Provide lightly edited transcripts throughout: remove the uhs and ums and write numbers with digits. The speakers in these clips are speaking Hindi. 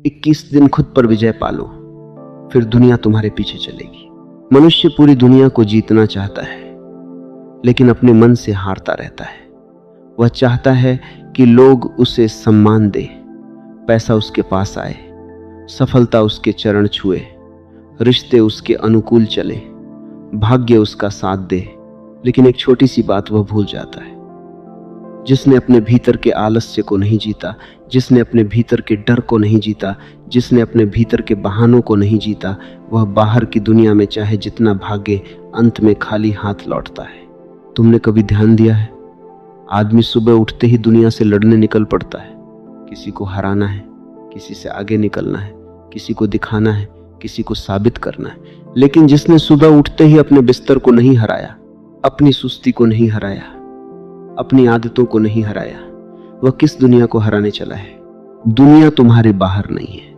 21 दिन खुद पर विजय पालो, फिर दुनिया तुम्हारे पीछे चलेगी। मनुष्य पूरी दुनिया को जीतना चाहता है, लेकिन अपने मन से हारता रहता है। वह चाहता है कि लोग उसे सम्मान दें, पैसा उसके पास आए, सफलता उसके चरण छुए, रिश्ते उसके अनुकूल चले, भाग्य उसका साथ दे। लेकिन एक छोटी सी बात वह भूल जाता है। जिसने अपने भीतर के आलस्य को नहीं जीता, जिसने अपने भीतर के डर को नहीं जीता, जिसने अपने भीतर के बहानों को नहीं जीता, वह बाहर की दुनिया में चाहे जितना भागे, अंत में खाली हाथ लौटता है। तुमने कभी ध्यान दिया है, आदमी सुबह उठते ही दुनिया से लड़ने निकल पड़ता है। किसी को हराना है, किसी से आगे निकलना है, किसी को दिखाना है, किसी को साबित करना है। लेकिन जिसने सुबह उठते ही अपने बिस्तर को नहीं हराया, अपनी सुस्ती को नहीं हराया, अपनी आदतों को नहीं हराया, वह किस दुनिया को हराने चला है? दुनिया तुम्हारे बाहर नहीं है,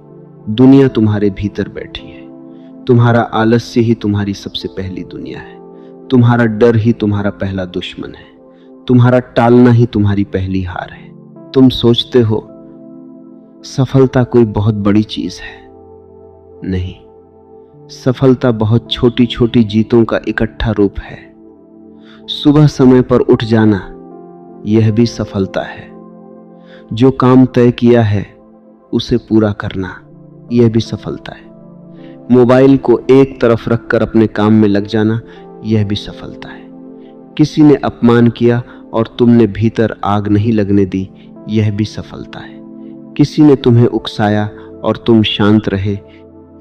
दुनिया तुम्हारे भीतर बैठी है। तुम्हारा आलस्य ही तुम्हारी सबसे पहली दुनिया है, तुम्हारा डर ही तुम्हारा पहला दुश्मन है, तुम्हारा टालना ही तुम्हारी पहली हार है। तुम सोचते हो सफलता कोई बहुत बड़ी चीज है। नहीं, सफलता बहुत छोटी छोटी जीतों का इकट्ठा रूप है। सुबह समय पर उठ जाना, यह भी सफलता है। जो काम तय किया है उसे पूरा करना, यह भी सफलता है। मोबाइल को एक तरफ रखकर अपने काम में लग जाना, यह भी सफलता है। किसी ने अपमान किया और तुमने भीतर आग नहीं लगने दी, यह भी सफलता है। किसी ने तुम्हें उकसाया और तुम शांत रहे,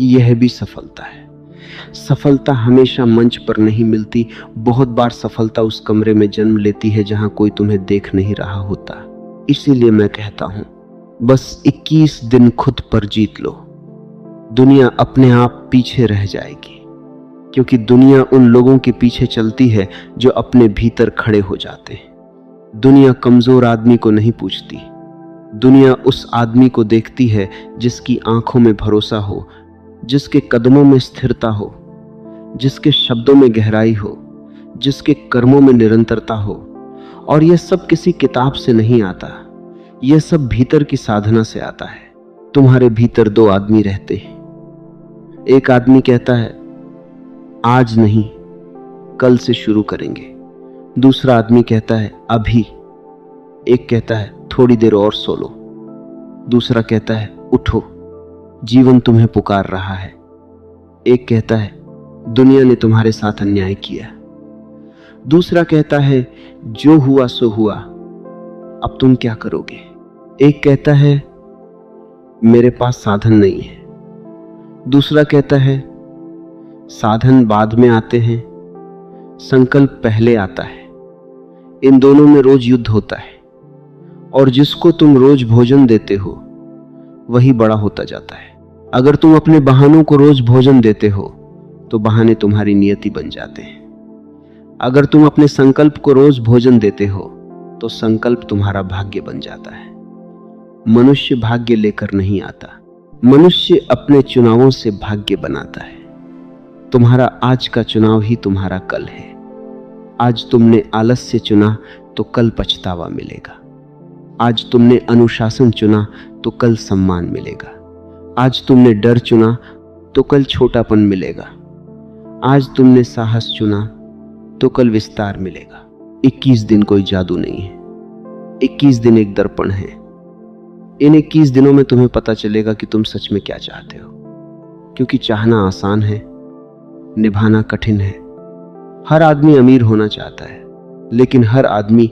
यह भी सफलता है। सफलता हमेशा मंच पर नहीं मिलती। बहुत बार सफलता उस कमरे में जन्म लेती है जहां कोई तुम्हें देख नहीं रहा होता। इसीलिए मैं कहता हूं, बस 21 दिन खुद पर जीत लो, दुनिया अपने आप पीछे रह जाएगी। क्योंकि दुनिया उन लोगों के पीछे चलती है जो अपने भीतर खड़े हो जाते हैं। दुनिया कमजोर आदमी को नहीं पूछती, दुनिया उस आदमी को देखती है जिसकी आंखों में भरोसा हो, जिसके कदमों में स्थिरता हो, जिसके शब्दों में गहराई हो, जिसके कर्मों में निरंतरता हो। और यह सब किसी किताब से नहीं आता, यह सब भीतर की साधना से आता है। तुम्हारे भीतर दो आदमी रहते हैं। एक आदमी कहता है आज नहीं, कल से शुरू करेंगे। दूसरा आदमी कहता है अभी। एक कहता है थोड़ी देर और सो लो। दूसरा कहता है उठो, जीवन तुम्हें पुकार रहा है। एक कहता है दुनिया ने तुम्हारे साथ अन्याय किया। दूसरा कहता है जो हुआ सो हुआ, अब तुम क्या करोगे। एक कहता है मेरे पास साधन नहीं है। दूसरा कहता है साधन बाद में आते हैं, संकल्प पहले आता है। इन दोनों में रोज युद्ध होता है, और जिसको तुम रोज भोजन देते हो वही बड़ा होता जाता है। अगर तुम अपने बहानों को रोज भोजन देते हो तो बहाने तुम्हारी नियति बन जाते हैं। अगर तुम अपने संकल्प को रोज भोजन देते हो तो संकल्प तुम्हारा भाग्य बन जाता है। मनुष्य भाग्य लेकर नहीं आता, मनुष्य अपने चुनावों से भाग्य बनाता है। तुम्हारा आज का चुनाव ही तुम्हारा कल है। आज तुमने आलस्य चुना तो कल पछतावा मिलेगा। आज तुमने अनुशासन चुना तो कल सम्मान मिलेगा। आज तुमने डर चुना तो कल छोटापन मिलेगा। आज तुमने साहस चुना तो कल विस्तार मिलेगा। 21 दिन कोई जादू नहीं है, 21 दिन एक दर्पण है। इन 21 दिनों में तुम्हें पता चलेगा कि तुम सच में क्या चाहते हो। क्योंकि चाहना आसान है, निभाना कठिन है। हर आदमी अमीर होना चाहता है, लेकिन हर आदमी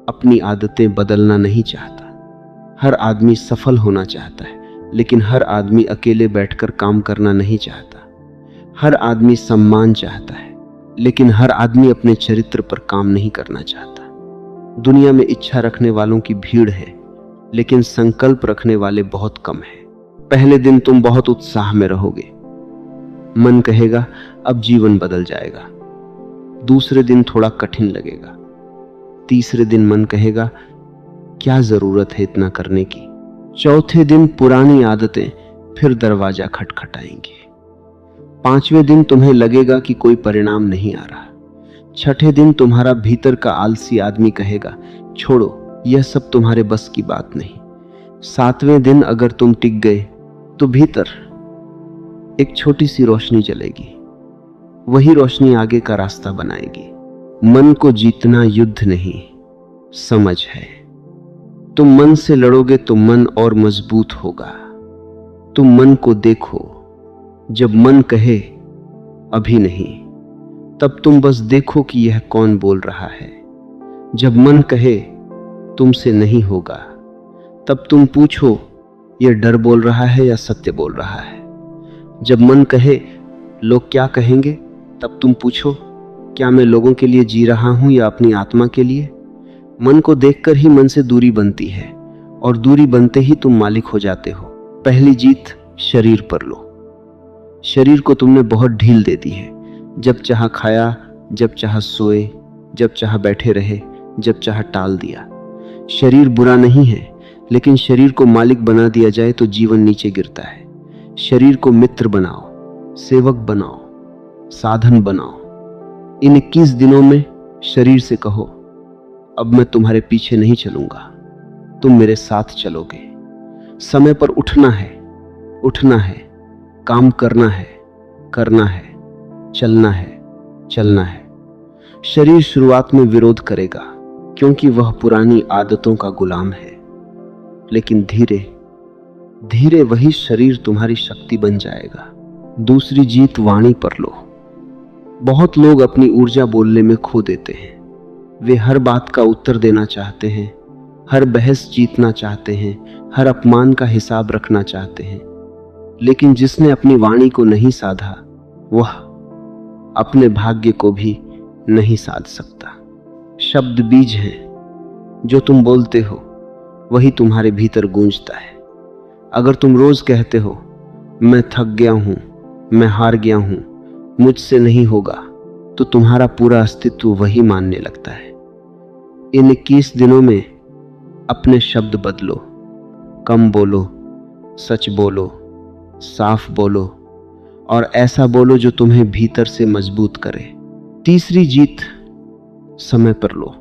अपनी आदतें बदलना नहीं चाहता। हर आदमी सफल होना चाहता है, लेकिन हर आदमी अकेले बैठकर काम करना नहीं चाहता। हर आदमी सम्मान चाहता है, लेकिन हर आदमी अपने चरित्र पर काम नहीं करना चाहता। दुनिया में इच्छा रखने वालों की भीड़ है, लेकिन संकल्प रखने वाले बहुत कम हैं। पहले दिन तुम बहुत उत्साह में रहोगे, मन कहेगा अब जीवन बदल जाएगा। दूसरे दिन थोड़ा कठिन लगेगा। तीसरे दिन मन कहेगा क्या जरूरत है इतना करने की। चौथे दिन पुरानी आदतें फिर दरवाजा खटखटाएंगी। पांचवें दिन तुम्हें लगेगा कि कोई परिणाम नहीं आ रहा। छठे दिन तुम्हारा भीतर का आलसी आदमी कहेगा छोड़ो, यह सब तुम्हारे बस की बात नहीं। 7वें दिन अगर तुम टिक गए तो भीतर एक छोटी सी रोशनी जलेगी। वही रोशनी आगे का रास्ता बनाएगी। मन को जीतना युद्ध नहीं, समझ है। तुम मन से लड़ोगे तो मन और मजबूत होगा। तुम मन को देखो। जब मन कहे अभी नहीं, तब तुम बस देखो कि यह कौन बोल रहा है। जब मन कहे तुमसे नहीं होगा, तब तुम पूछो यह डर बोल रहा है या सत्य बोल रहा है। जब मन कहे लोग क्या कहेंगे, तब तुम पूछो क्या मैं लोगों के लिए जी रहा हूं या अपनी आत्मा के लिए। मन को देखकर ही मन से दूरी बनती है और दूरी बनते ही तुम मालिक हो जाते हो। पहली जीत शरीर पर लो। शरीर को तुमने बहुत ढील दे दी है। जब चाहा खाया, जब चाहा सोए, जब चाहा बैठे रहे, जब चाहा टाल दिया। शरीर बुरा नहीं है, लेकिन शरीर को मालिक बना दिया जाए तो जीवन नीचे गिरता है। शरीर को मित्र बनाओ, सेवक बनाओ, साधन बनाओ। इन 21 दिनों में शरीर से कहो अब मैं तुम्हारे पीछे नहीं चलूंगा, तुम मेरे साथ चलोगे। समय पर उठना है, उठना है, काम करना है, करना है, चलना है, चलना है। शरीर शुरुआत में विरोध करेगा क्योंकि वह पुरानी आदतों का गुलाम है, लेकिन धीरे धीरे वही शरीर तुम्हारी शक्ति बन जाएगा। दूसरी जीत वाणी पर लो। बहुत लोग अपनी ऊर्जा बोलने में खो देते हैं। वे हर बात का उत्तर देना चाहते हैं, हर बहस जीतना चाहते हैं, हर अपमान का हिसाब रखना चाहते हैं। लेकिन जिसने अपनी वाणी को नहीं साधा, वह अपने भाग्य को भी नहीं साध सकता। शब्द बीज हैं, जो तुम बोलते हो वही तुम्हारे भीतर गूंजता है। अगर तुम रोज कहते हो मैं थक गया हूं, मैं हार गया हूं, मुझसे नहीं होगा, तो तुम्हारा पूरा अस्तित्व वही मानने लगता है। इन 21 दिनों में अपने शब्द बदलो। कम बोलो, सच बोलो, साफ बोलो और ऐसा बोलो जो तुम्हें भीतर से मजबूत करे। तीसरी जीत समय पर लो।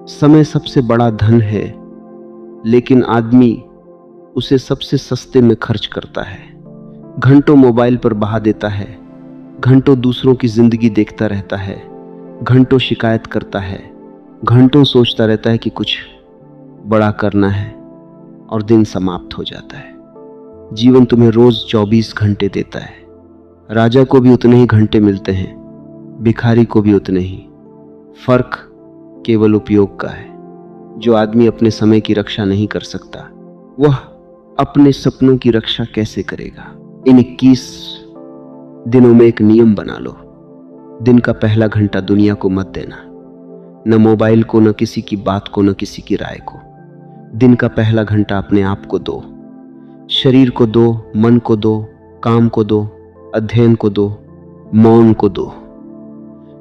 समय सबसे बड़ा धन है, लेकिन आदमी उसे सबसे सस्ते में खर्च करता है। घंटों मोबाइल पर बहा देता है, घंटों दूसरों की जिंदगी देखता रहता है, घंटों शिकायत करता है, घंटों सोचता रहता है कि कुछ बड़ा करना है और दिन समाप्त हो जाता है। जीवन तुम्हें रोज 24 घंटे देता है। राजा को भी उतने ही घंटे मिलते हैं, भिखारी को भी उतने ही। फर्क केवल उपयोग का है। जो आदमी अपने समय की रक्षा नहीं कर सकता, वह अपने सपनों की रक्षा कैसे करेगा। इन 21 दिनों में एक नियम बना लो। दिन का पहला घंटा दुनिया को मत देना, न मोबाइल को, न किसी की बात को, न किसी की राय को। दिन का पहला घंटा अपने आप को दो। शरीर को दो, मन को दो, काम को दो, अध्ययन को दो, मौन को दो।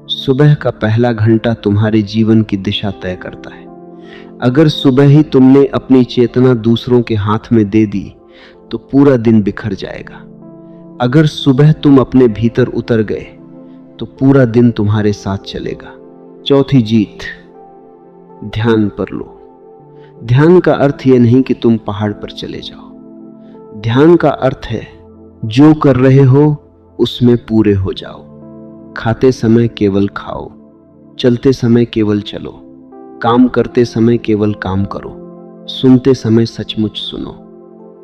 सुबह का पहला घंटा तुम्हारे जीवन की दिशा तय करता है। अगर सुबह ही तुमने अपनी चेतना दूसरों के हाथ में दे दी तो पूरा दिन बिखर जाएगा। अगर सुबह तुम अपने भीतर उतर गए तो पूरा दिन तुम्हारे साथ चलेगा। चौथी जीत, ध्यान पर लो। ध्यान का अर्थ यह नहीं कि तुम पहाड़ पर चले जाओ। ध्यान का अर्थ है जो कर रहे हो उसमें पूरे हो जाओ। खाते समय केवल खाओ, चलते समय केवल चलो, काम करते समय केवल काम करो, सुनते समय सचमुच सुनो।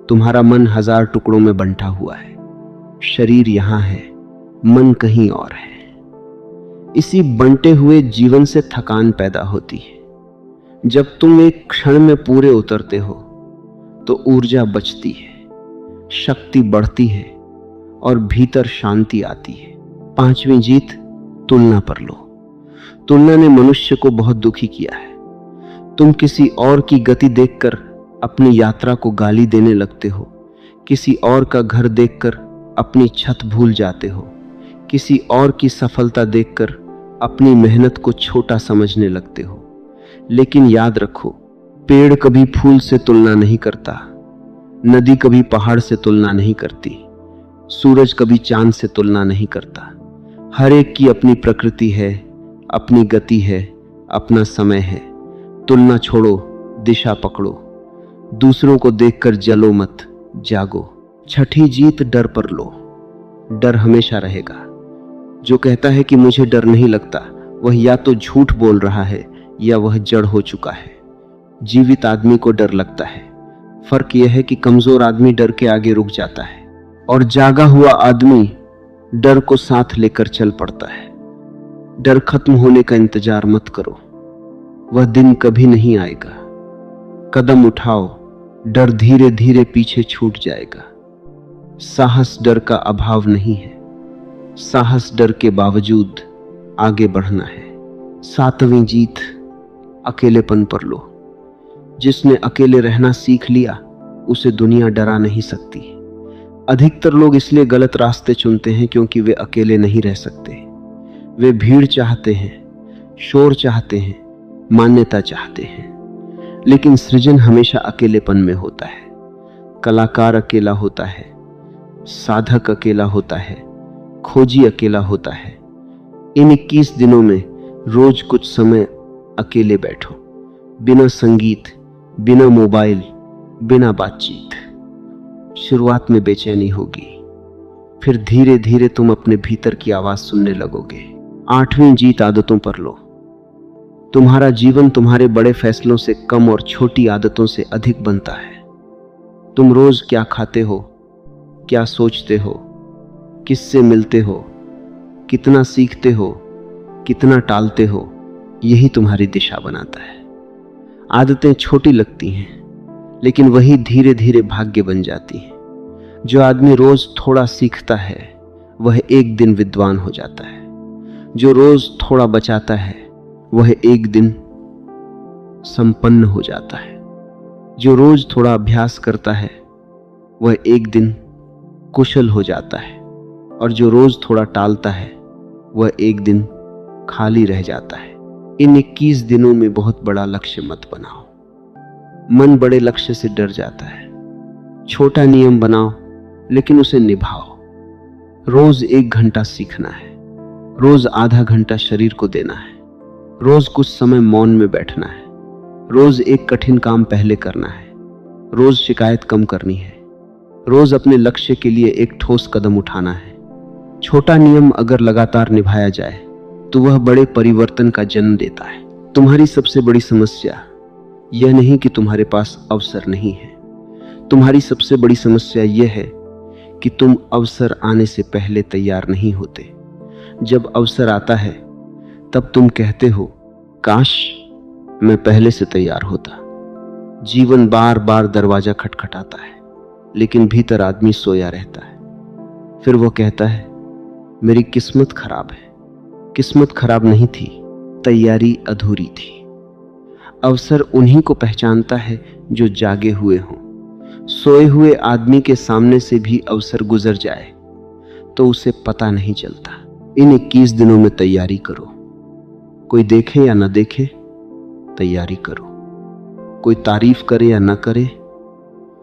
तुम्हारा मन 1000 टुकड़ों में बंटा हुआ है। शरीर यहां है, मन कहीं और है। इसी बंटे हुए जीवन से थकान पैदा होती है। जब तुम एक क्षण में पूरे उतरते हो तो ऊर्जा बचती है, शक्ति बढ़ती है और भीतर शांति आती है। पांचवी जीत, तुलना पर लो। तुलना ने मनुष्य को बहुत दुखी किया है। तुम किसी और की गति देखकर अपनी यात्रा को गाली देने लगते हो। किसी और का घर देखकर अपनी छत भूल जाते हो। किसी और की सफलता देखकर अपनी मेहनत को छोटा समझने लगते हो। लेकिन याद रखो, पेड़ कभी फूल से तुलना नहीं करता, नदी कभी पहाड़ से तुलना नहीं करती, सूरज कभी चांद से तुलना नहीं करता। हर एक की अपनी प्रकृति है, अपनी गति है, अपना समय है। तुलना छोड़ो, दिशा पकड़ो। दूसरों को देखकर जलो मत, जागो। छठी जीत डर पर लो। डर हमेशा रहेगा। जो कहता है कि मुझे डर नहीं लगता, वह या तो झूठ बोल रहा है या वह जड़ हो चुका है। जीवित आदमी को डर लगता है। फर्क यह है कि कमजोर आदमी डर के आगे रुक जाता है और जागा हुआ आदमी डर को साथ लेकर चल पड़ता है। डर खत्म होने का इंतजार मत करो, वह दिन कभी नहीं आएगा। कदम उठाओ, डर धीरे धीरे पीछे छूट जाएगा। साहस डर का अभाव नहीं है, साहस डर के बावजूद आगे बढ़ना है। 7वीं जीत अकेलेपन पर लो। जिसने अकेले रहना सीख लिया, उसे दुनिया डरा नहीं सकती। अधिकतर लोग इसलिए गलत रास्ते चुनते हैं क्योंकि वे अकेले नहीं रह सकते। वे भीड़ चाहते हैं, शोर चाहते हैं, मान्यता चाहते हैं। लेकिन सृजन हमेशा अकेलेपन में होता है। कलाकार अकेला होता है, साधक अकेला होता है, खोजी अकेला होता है। इन 21 दिनों में रोज कुछ समय अकेले बैठो, बिना संगीत, बिना मोबाइल, बिना बातचीत। शुरुआत में बेचैनी होगी, फिर धीरे धीरे तुम अपने भीतर की आवाज सुनने लगोगे। 8वीं जीत आदतों पर लो। तुम्हारा जीवन तुम्हारे बड़े फैसलों से कम और छोटी आदतों से अधिक बनता है। तुम रोज क्या खाते हो, क्या सोचते हो, किससे मिलते हो, कितना सीखते हो, कितना टालते हो, यही तुम्हारी दिशा बनाता है। आदतें छोटी लगती हैं, लेकिन वही धीरे धीरे भाग्य बन जाती हैं। जो आदमी रोज थोड़ा सीखता है, वह एक दिन विद्वान हो जाता है। जो रोज थोड़ा बचाता है, वह एक दिन संपन्न हो जाता है। जो रोज थोड़ा अभ्यास करता है, वह एक दिन कुशल हो जाता है। और जो रोज थोड़ा टालता है, वह एक दिन खाली रह जाता है। इन 21 दिनों में बहुत बड़ा लक्ष्य मत बनाओ। मन बड़े लक्ष्य से डर जाता है। छोटा नियम बनाओ, लेकिन उसे निभाओ। रोज 1 घंटा सीखना है, रोज आधा घंटा शरीर को देना है, रोज कुछ समय मौन में बैठना है, रोज एक कठिन काम पहले करना है, रोज शिकायत कम करनी है, रोज अपने लक्ष्य के लिए एक ठोस कदम उठाना है। छोटा नियम अगर लगातार निभाया जाए तो वह बड़े परिवर्तन का जन्म देता है। तुम्हारी सबसे बड़ी समस्या यह नहीं कि तुम्हारे पास अवसर नहीं है। तुम्हारी सबसे बड़ी समस्या यह है कि तुम अवसर आने से पहले तैयार नहीं होते। जब अवसर आता है, तब तुम कहते हो, काश मैं पहले से तैयार होता। जीवन बार बार दरवाजा खटखटाता है, लेकिन भीतर आदमी सोया रहता है। फिर वो कहता है, मेरी किस्मत खराब है। किस्मत खराब नहीं थी, तैयारी अधूरी थी। अवसर उन्हीं को पहचानता है जो जागे हुए हों। सोए हुए आदमी के सामने से भी अवसर गुजर जाए तो उसे पता नहीं चलता। इन 21 दिनों में तैयारी करो। कोई देखे या न देखे, तैयारी करो। कोई तारीफ करे या न करे,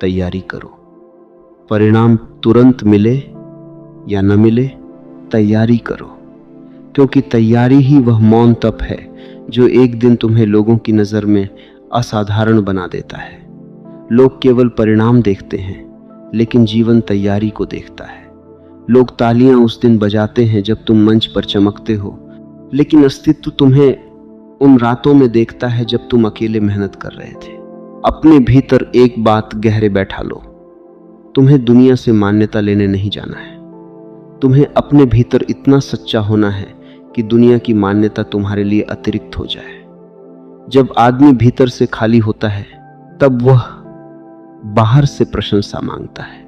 तैयारी करो। परिणाम तुरंत मिले या न मिले, तैयारी करो। क्योंकि तैयारी ही वह मौन तप है जो एक दिन तुम्हें लोगों की नजर में असाधारण बना देता है। लोग केवल परिणाम देखते हैं, लेकिन जीवन तैयारी को देखता है। लोग तालियां उस दिन बजाते हैं जब तुम मंच पर चमकते हो, लेकिन अस्तित्व तुम्हें उन रातों में देखता है जब तुम अकेले मेहनत कर रहे थे। अपने भीतर एक बात गहरे बैठा लो, तुम्हें दुनिया से मान्यता लेने नहीं जाना है। तुम्हें अपने भीतर इतना सच्चा होना है कि दुनिया की मान्यता तुम्हारे लिए अतिरिक्त हो जाए। जब आदमी भीतर से खाली होता है, तब वह बाहर से प्रशंसा मांगता है।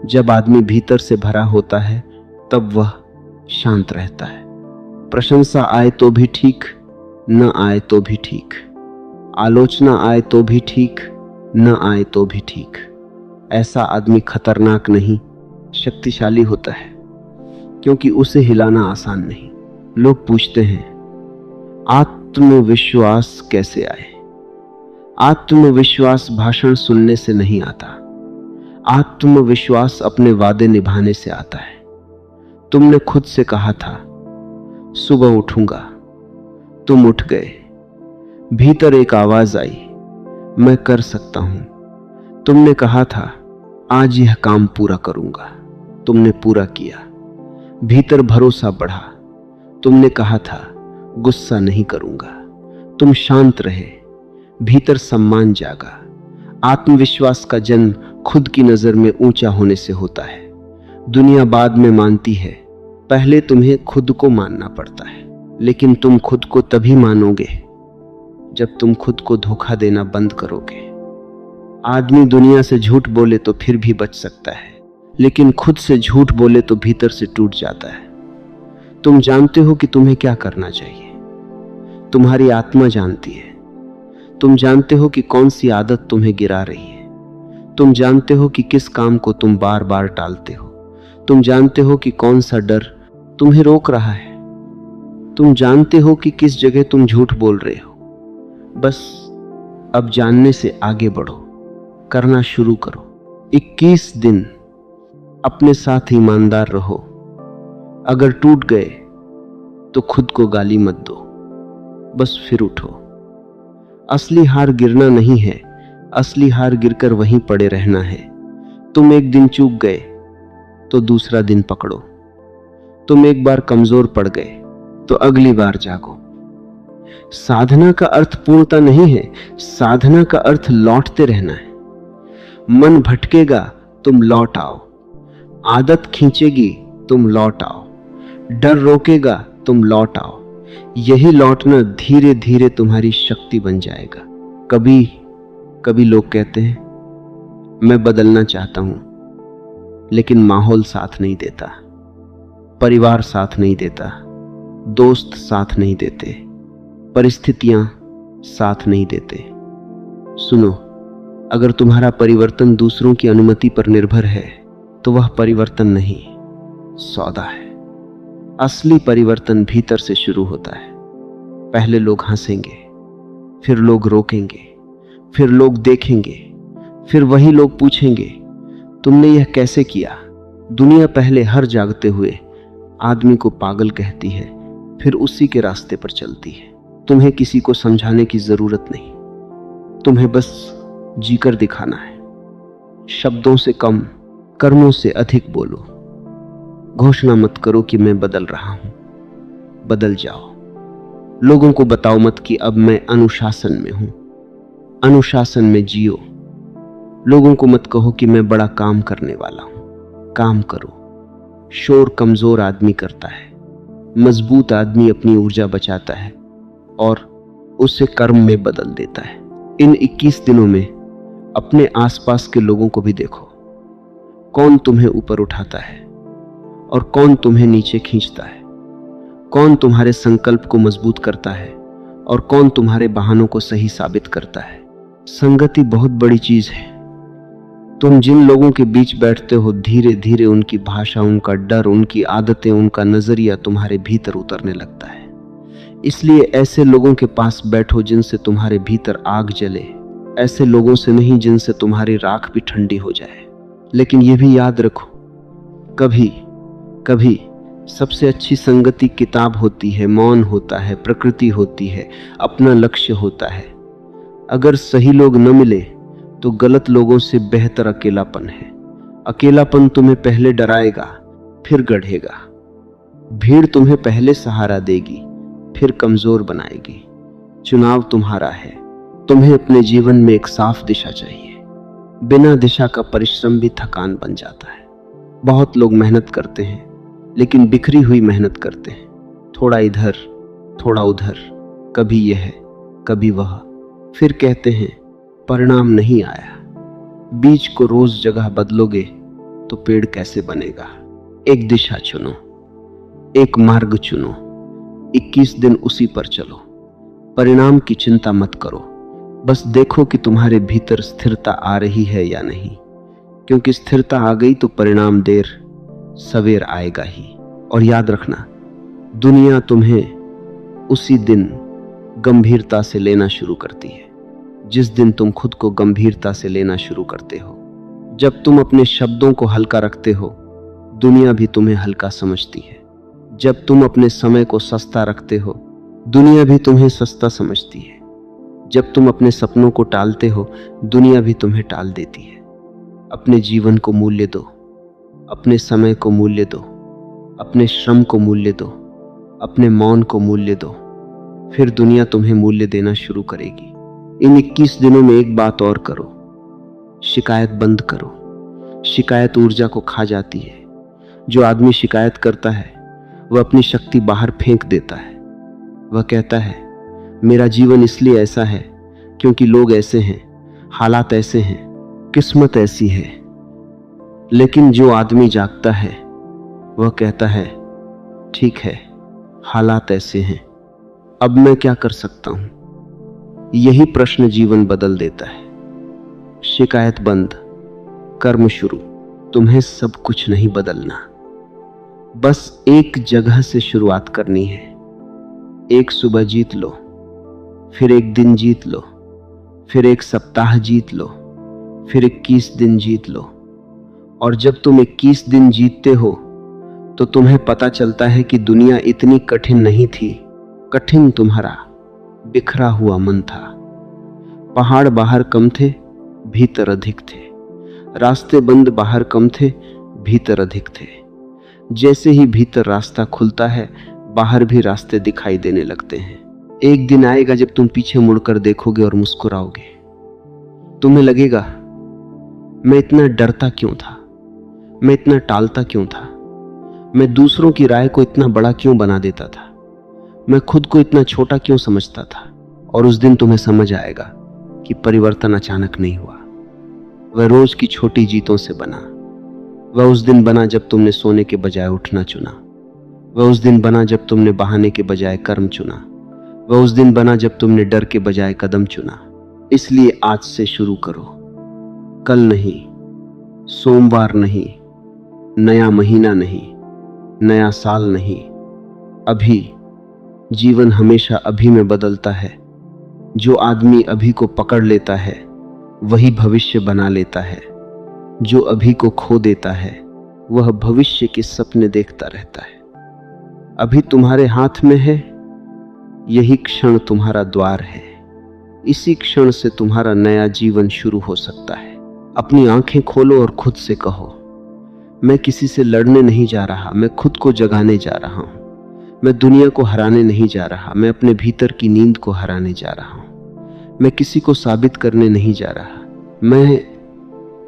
जब आदमी भीतर से भरा होता है, तब वह शांत रहता है। प्रशंसा आए तो भी ठीक, न आए तो भी ठीक। आलोचना आए तो भी ठीक, न आए तो भी ठीक। ऐसा आदमी खतरनाक नहीं, शक्तिशाली होता है, क्योंकि उसे हिलाना आसान नहीं। लोग पूछते हैं, आत्मविश्वास कैसे आए? आत्मविश्वास भाषण सुनने से नहीं आता। आत्मविश्वास अपने वादे निभाने से आता है। तुमने खुद से कहा था, सुबह उठूंगा, तुम उठ गए। भीतर एक आवाज आई, मैं कर सकता हूं। तुमने कहा था आज यह काम पूरा करूंगा, तुमने पूरा किया। भीतर भरोसा बढ़ा। तुमने कहा था गुस्सा नहीं करूंगा, तुम शांत रहे। भीतर सम्मान जागा। आत्मविश्वास का जन्म खुद की नजर में ऊंचा होने से होता है। दुनिया बाद में मानती है, पहले तुम्हें खुद को मानना पड़ता है। लेकिन तुम खुद को तभी मानोगे जब तुम खुद को धोखा देना बंद करोगे। आदमी दुनिया से झूठ बोले तो फिर भी बच सकता है, लेकिन खुद से झूठ बोले तो भीतर से टूट जाता है। तुम जानते हो कि तुम्हें क्या करना चाहिए, तुम्हारी आत्मा जानती है। तुम जानते हो कि कौन सी आदत तुम्हें गिरा रही है। तुम जानते हो कि किस काम को तुम बार बार टालते हो। तुम जानते हो कि कौन सा डर तुम्हें रोक रहा है। तुम जानते हो कि किस जगह तुम झूठ बोल रहे हो। बस अब जानने से आगे बढ़ो, करना शुरू करो। 21 दिन अपने साथ ईमानदार रहो। अगर टूट गए तो खुद को गाली मत दो, बस फिर उठो। असली हार गिरना नहीं है, असली हार गिरकर वहीं पड़े रहना है। तुम एक दिन चूक गए तो दूसरा दिन पकड़ो। तुम एक बार कमजोर पड़ गए तो अगली बार जागो। साधना का अर्थ पूर्णता नहीं है, साधना का अर्थ लौटते रहना है। मन भटकेगा तुम लौट आओ, आदत खींचेगी तुम लौट आओ, डर रोकेगा तुम लौट आओ। यही लौटना धीरे धीरे तुम्हारी शक्ति बन जाएगा। कभी कभी लोग कहते हैं मैं बदलना चाहता हूं, लेकिन माहौल साथ नहीं देता, परिवार साथ नहीं देता, दोस्त साथ नहीं देते, परिस्थितियां साथ नहीं देते। सुनो, अगर तुम्हारा परिवर्तन दूसरों की अनुमति पर निर्भर है तो वह परिवर्तन नहीं, सौदा है। असली परिवर्तन भीतर से शुरू होता है। पहले लोग हंसेंगे, फिर लोग रोकेंगे, फिर लोग देखेंगे, फिर वही लोग पूछेंगे तुमने यह कैसे किया। दुनिया पहले हर जागते हुए आदमी को पागल कहती है, फिर उसी के रास्ते पर चलती है। तुम्हें किसी को समझाने की जरूरत नहीं, तुम्हें बस जीकर दिखाना है। शब्दों से कम, कर्मों से अधिक बोलो। घोषणा मत करो कि मैं बदल रहा हूं, बदल जाओ। लोगों को बताओ मत कि अब मैं अनुशासन में हूं, अनुशासन में जियो। लोगों को मत कहो कि मैं बड़ा काम करने वाला हूं, काम करो। शोर कमजोर आदमी करता है, मजबूत आदमी अपनी ऊर्जा बचाता है और उसे कर्म में बदल देता है। इन 21 दिनों में अपने आसपास के लोगों को भी देखो, कौन तुम्हें ऊपर उठाता है और कौन तुम्हें नीचे खींचता है, कौन तुम्हारे संकल्प को मजबूत करता है और कौन तुम्हारे बहानों को सही साबित करता है। संगति बहुत बड़ी चीज है। तुम जिन लोगों के बीच बैठते हो, धीरे धीरे उनकी भाषा, उनका डर, उनकी आदतें, उनका नजरिया तुम्हारे भीतर उतरने लगता है। इसलिए ऐसे लोगों के पास बैठो जिनसे तुम्हारे भीतर आग जले, ऐसे लोगों से नहीं जिनसे तुम्हारी राख भी ठंडी हो जाए। लेकिन यह भी याद रखो, कभी कभी सबसे अच्छी संगति किताब होती है, मौन होता है, प्रकृति होती है, अपना लक्ष्य होता है। अगर सही लोग न मिले तो गलत लोगों से बेहतर अकेलापन है। अकेलापन तुम्हें पहले डराएगा, फिर गढ़ेगा। भीड़ तुम्हें पहले सहारा देगी, फिर कमजोर बनाएगी। चुनाव तुम्हारा है। तुम्हें अपने जीवन में एक साफ दिशा चाहिए। बिना दिशा का परिश्रम भी थकान बन जाता है। बहुत लोग मेहनत करते हैं, लेकिन बिखरी हुई मेहनत करते हैं, थोड़ा इधर थोड़ा उधर, कभी यह कभी वह। फिर कहते हैं परिणाम नहीं आया। बीज को रोज जगह बदलोगे तो पेड़ कैसे बनेगा। एक दिशा चुनो, एक मार्ग चुनो, 21 दिन उसी पर चलो। परिणाम की चिंता मत करो, बस देखो कि तुम्हारे भीतर स्थिरता आ रही है या नहीं, क्योंकि स्थिरता आ गई तो परिणाम देर सवेर आएगा ही। और याद रखना, दुनिया तुम्हें उसी दिन गंभीरता से लेना शुरू करती है जिस दिन तुम खुद को गंभीरता से लेना शुरू करते हो। जब तुम अपने शब्दों को हल्का रखते हो, दुनिया भी तुम्हें हल्का समझती है। जब तुम अपने समय को सस्ता रखते हो, दुनिया भी तुम्हें सस्ता समझती है। जब तुम अपने सपनों को टालते हो, दुनिया भी तुम्हें टाल देती है। अपने जीवन को मूल्य दो, अपने समय को मूल्य दो, अपने श्रम को मूल्य दो, अपने मौन को मूल्य दो। फिर दुनिया तुम्हें मूल्य देना शुरू करेगी। इन 21 दिनों में एक बात और करो, शिकायत बंद करो। शिकायत ऊर्जा को खा जाती है। जो आदमी शिकायत करता है वह अपनी शक्ति बाहर फेंक देता है। वह कहता है मेरा जीवन इसलिए ऐसा है क्योंकि लोग ऐसे हैं, हालात ऐसे हैं, किस्मत ऐसी है। लेकिन जो आदमी जागता है वह कहता है ठीक है, हालात ऐसे हैं, अब मैं क्या कर सकता हूं। यही प्रश्न जीवन बदल देता है। शिकायत बंद, कर्म शुरू। तुम्हें सब कुछ नहीं बदलना, बस एक जगह से शुरुआत करनी है। एक सुबह जीत लो, फिर एक दिन जीत लो, फिर एक सप्ताह जीत लो, फिर 21 दिन जीत लो। और जब तुम 21 दिन जीतते हो तो तुम्हें पता चलता है कि दुनिया इतनी कठिन नहीं थी। कठिन तुम्हारा बिखरा हुआ मन था। पहाड़ बाहर कम थे, भीतर अधिक थे। रास्ते बंद बाहर कम थे, भीतर अधिक थे। जैसे ही भीतर रास्ता खुलता है, बाहर भी रास्ते दिखाई देने लगते हैं। एक दिन आएगा जब तुम पीछे मुड़कर देखोगे और मुस्कुराओगे। तुम्हें लगेगा मैं इतना डरता क्यों था, मैं इतना टालता क्यों था, मैं दूसरों की राय को इतना बड़ा क्यों बना देता था, मैं खुद को इतना छोटा क्यों समझता था। और उस दिन तुम्हें समझ आएगा कि परिवर्तन अचानक नहीं हुआ, वह रोज की छोटी जीतों से बना। वह उस दिन बना जब तुमने सोने के बजाय उठना चुना। वह उस दिन बना जब तुमने बहाने के बजाय कर्म चुना। वह उस दिन बना जब तुमने डर के बजाय कदम चुना। इसलिए आज से शुरू करो, कल नहीं, सोमवार नहीं, नया महीना नहीं, नया साल नहीं, अभी। जीवन हमेशा अभी में बदलता है। जो आदमी अभी को पकड़ लेता है वही भविष्य बना लेता है। जो अभी को खो देता है वह भविष्य के सपने देखता रहता है। अभी तुम्हारे हाथ में है, यही क्षण तुम्हारा द्वार है। इसी क्षण से तुम्हारा नया जीवन शुरू हो सकता है। अपनी आंखें खोलो और खुद से कहो, मैं किसी से लड़ने नहीं जा रहा, मैं खुद को जगाने जा रहा हूं। मैं दुनिया को हराने नहीं जा रहा, मैं अपने भीतर की नींद को हराने जा रहा हूं। मैं किसी को साबित करने नहीं जा रहा, मैं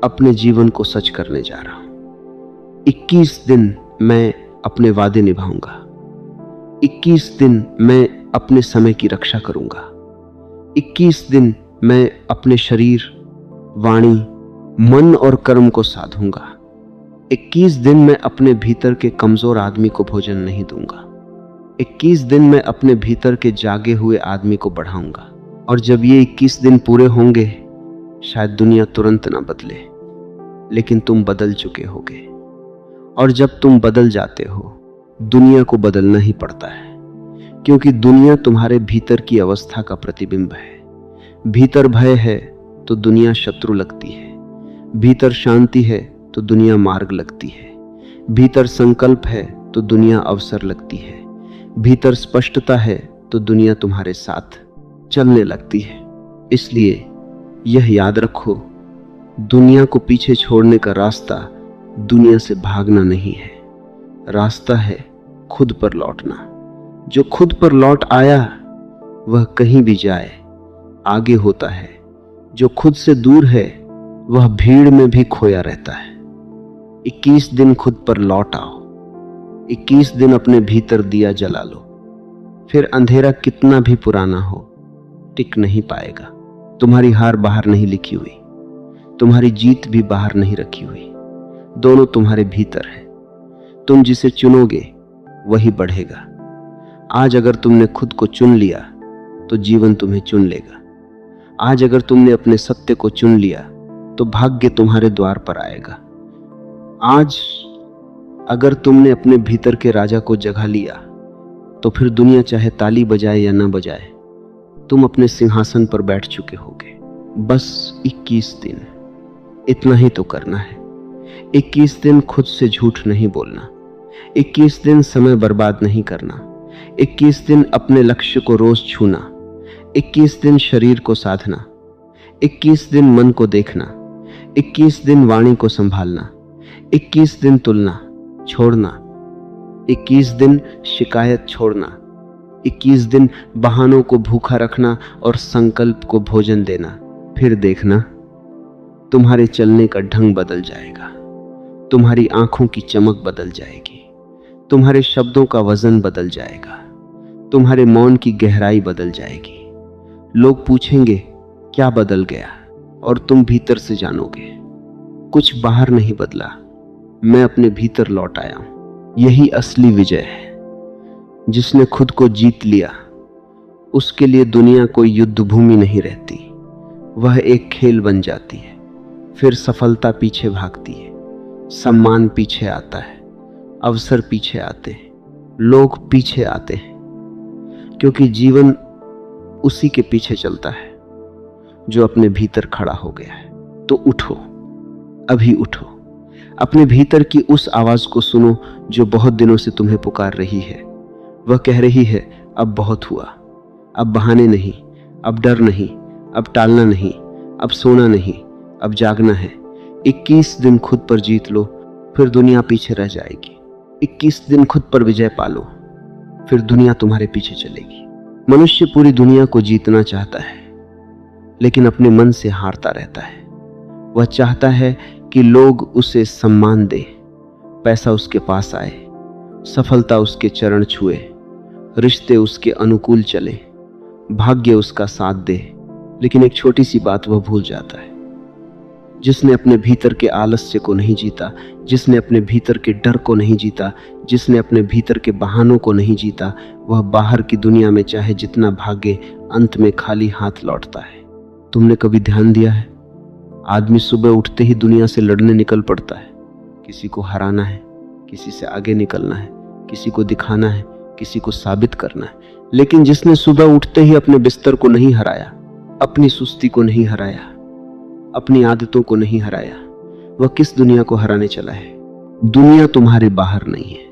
अपने जीवन को सच करने जा रहा हूं। 21 दिन मैं अपने वादे निभाऊंगा। 21 दिन मैं अपने समय की रक्षा करूंगा। 21 दिन मैं अपने शरीर, वाणी, मन और कर्म को साधूंगा। 21 दिन मैं अपने भीतर के कमजोर आदमी को भोजन नहीं दूंगा। 21 दिन मैं अपने भीतर के जागे हुए आदमी को बढ़ाऊंगा। और जब ये 21 दिन पूरे होंगे, शायद दुनिया तुरंत ना बदले, लेकिन तुम बदल चुके होगे। और जब तुम बदल जाते हो, दुनिया को बदलना ही पड़ता है, क्योंकि दुनिया तुम्हारे भीतर की अवस्था का प्रतिबिंब है। भीतर भय है तो दुनिया शत्रु लगती है, भीतर शांति है तो दुनिया मार्ग लगती है, भीतर संकल्प है तो दुनिया अवसर लगती है, भीतर स्पष्टता है तो दुनिया तुम्हारे साथ चलने लगती है। इसलिए यह याद रखो, दुनिया को पीछे छोड़ने का रास्ता दुनिया से भागना नहीं है, रास्ता है खुद पर लौटना। जो खुद पर लौट आया वह कहीं भी जाए आगे होता है। जो खुद से दूर है वह भीड़ में भी खोया रहता है। 21 दिन खुद पर लौट आओ। 21 दिन अपने भीतर दिया जला लो। फिर अंधेरा कितना भी पुराना हो, टिक नहीं पाएगा। तुम्हारी हार बाहर नहीं लिखी हुई, तुम्हारी जीत भी बाहर नहीं रखी हुई, दोनों तुम्हारे भीतर है। तुम जिसे चुनोगे वही बढ़ेगा। आज अगर तुमने खुद को चुन लिया तो जीवन तुम्हें चुन लेगा। आज अगर तुमने अपने सत्य को चुन लिया तो भाग्य तुम्हारे द्वार पर आएगा। आज अगर तुमने अपने भीतर के राजा को जगा लिया तो फिर दुनिया चाहे ताली बजाए या ना बजाए, तुम अपने सिंहासन पर बैठ चुके होगे। बस 21 दिन, इतना ही तो करना है। 21 दिन खुद से झूठ नहीं बोलना। 21 दिन समय बर्बाद नहीं करना। 21 दिन अपने लक्ष्य को रोज छूना। 21 दिन शरीर को साधना। 21 दिन मन को देखना। 21 दिन वाणी को संभालना, 21 दिन तुलना छोड़ना, 21 दिन शिकायत छोड़ना, 21 दिन बहानों को भूखा रखना और संकल्प को भोजन देना। फिर देखना तुम्हारे चलने का ढंग बदल जाएगा, तुम्हारी आंखों की चमक बदल जाएगी, तुम्हारे शब्दों का वजन बदल जाएगा, तुम्हारे मौन की गहराई बदल जाएगी। लोग पूछेंगे क्या बदल गया, और तुम भीतर से जानोगे कुछ बाहर नहीं बदला, मैं अपने भीतर लौट आया हूं। यही असली विजय है। जिसने खुद को जीत लिया उसके लिए दुनिया कोई युद्ध भूमि नहीं रहती, वह एक खेल बन जाती है। फिर सफलता पीछे भागती है, सम्मान पीछे आता है, अवसर पीछे आते हैं, लोग पीछे आते हैं, क्योंकि जीवन उसी के पीछे चलता है जो अपने भीतर खड़ा हो गया है। तो उठो, अभी उठो, अपने भीतर की उस आवाज को सुनो जो बहुत दिनों से तुम्हें पुकार रही है। वह कह रही है अब बहुत हुआ, अब बहाने नहीं, अब डर नहीं, अब टालना नहीं, अब सोना नहीं, अब जागना है। 21 दिन खुद पर जीत लो, फिर दुनिया पीछे रह जाएगी। 21 दिन खुद पर विजय पालो, फिर दुनिया तुम्हारे पीछे चलेगी। मनुष्य पूरी दुनिया को जीतना चाहता है, लेकिन अपने मन से हारता रहता है। वह चाहता है कि लोग उसे सम्मान दें, पैसा उसके पास आए, सफलता उसके चरण छुए, रिश्ते उसके अनुकूल चले, भाग्य उसका साथ दे। लेकिन एक छोटी सी बात वह भूल जाता है। जिसने अपने भीतर के आलस्य को नहीं जीता, जिसने अपने भीतर के डर को नहीं जीता, जिसने अपने भीतर के बहानों को नहीं जीता, वह बाहर की दुनिया में चाहे जितना भागे, अंत में खाली हाथ लौटता है। तुमने कभी ध्यान दिया है, आदमी सुबह उठते ही दुनिया से लड़ने निकल पड़ता है। किसी को हराना है, किसी से आगे निकलना है, किसी को दिखाना है, किसी को साबित करना है। लेकिन जिसने सुबह उठते ही अपने बिस्तर को नहीं हराया, अपनी सुस्ती को नहीं हराया, अपनी आदतों को नहीं हराया, वह किस दुनिया को हराने चला है? दुनिया तुम्हारे बाहर नहीं है,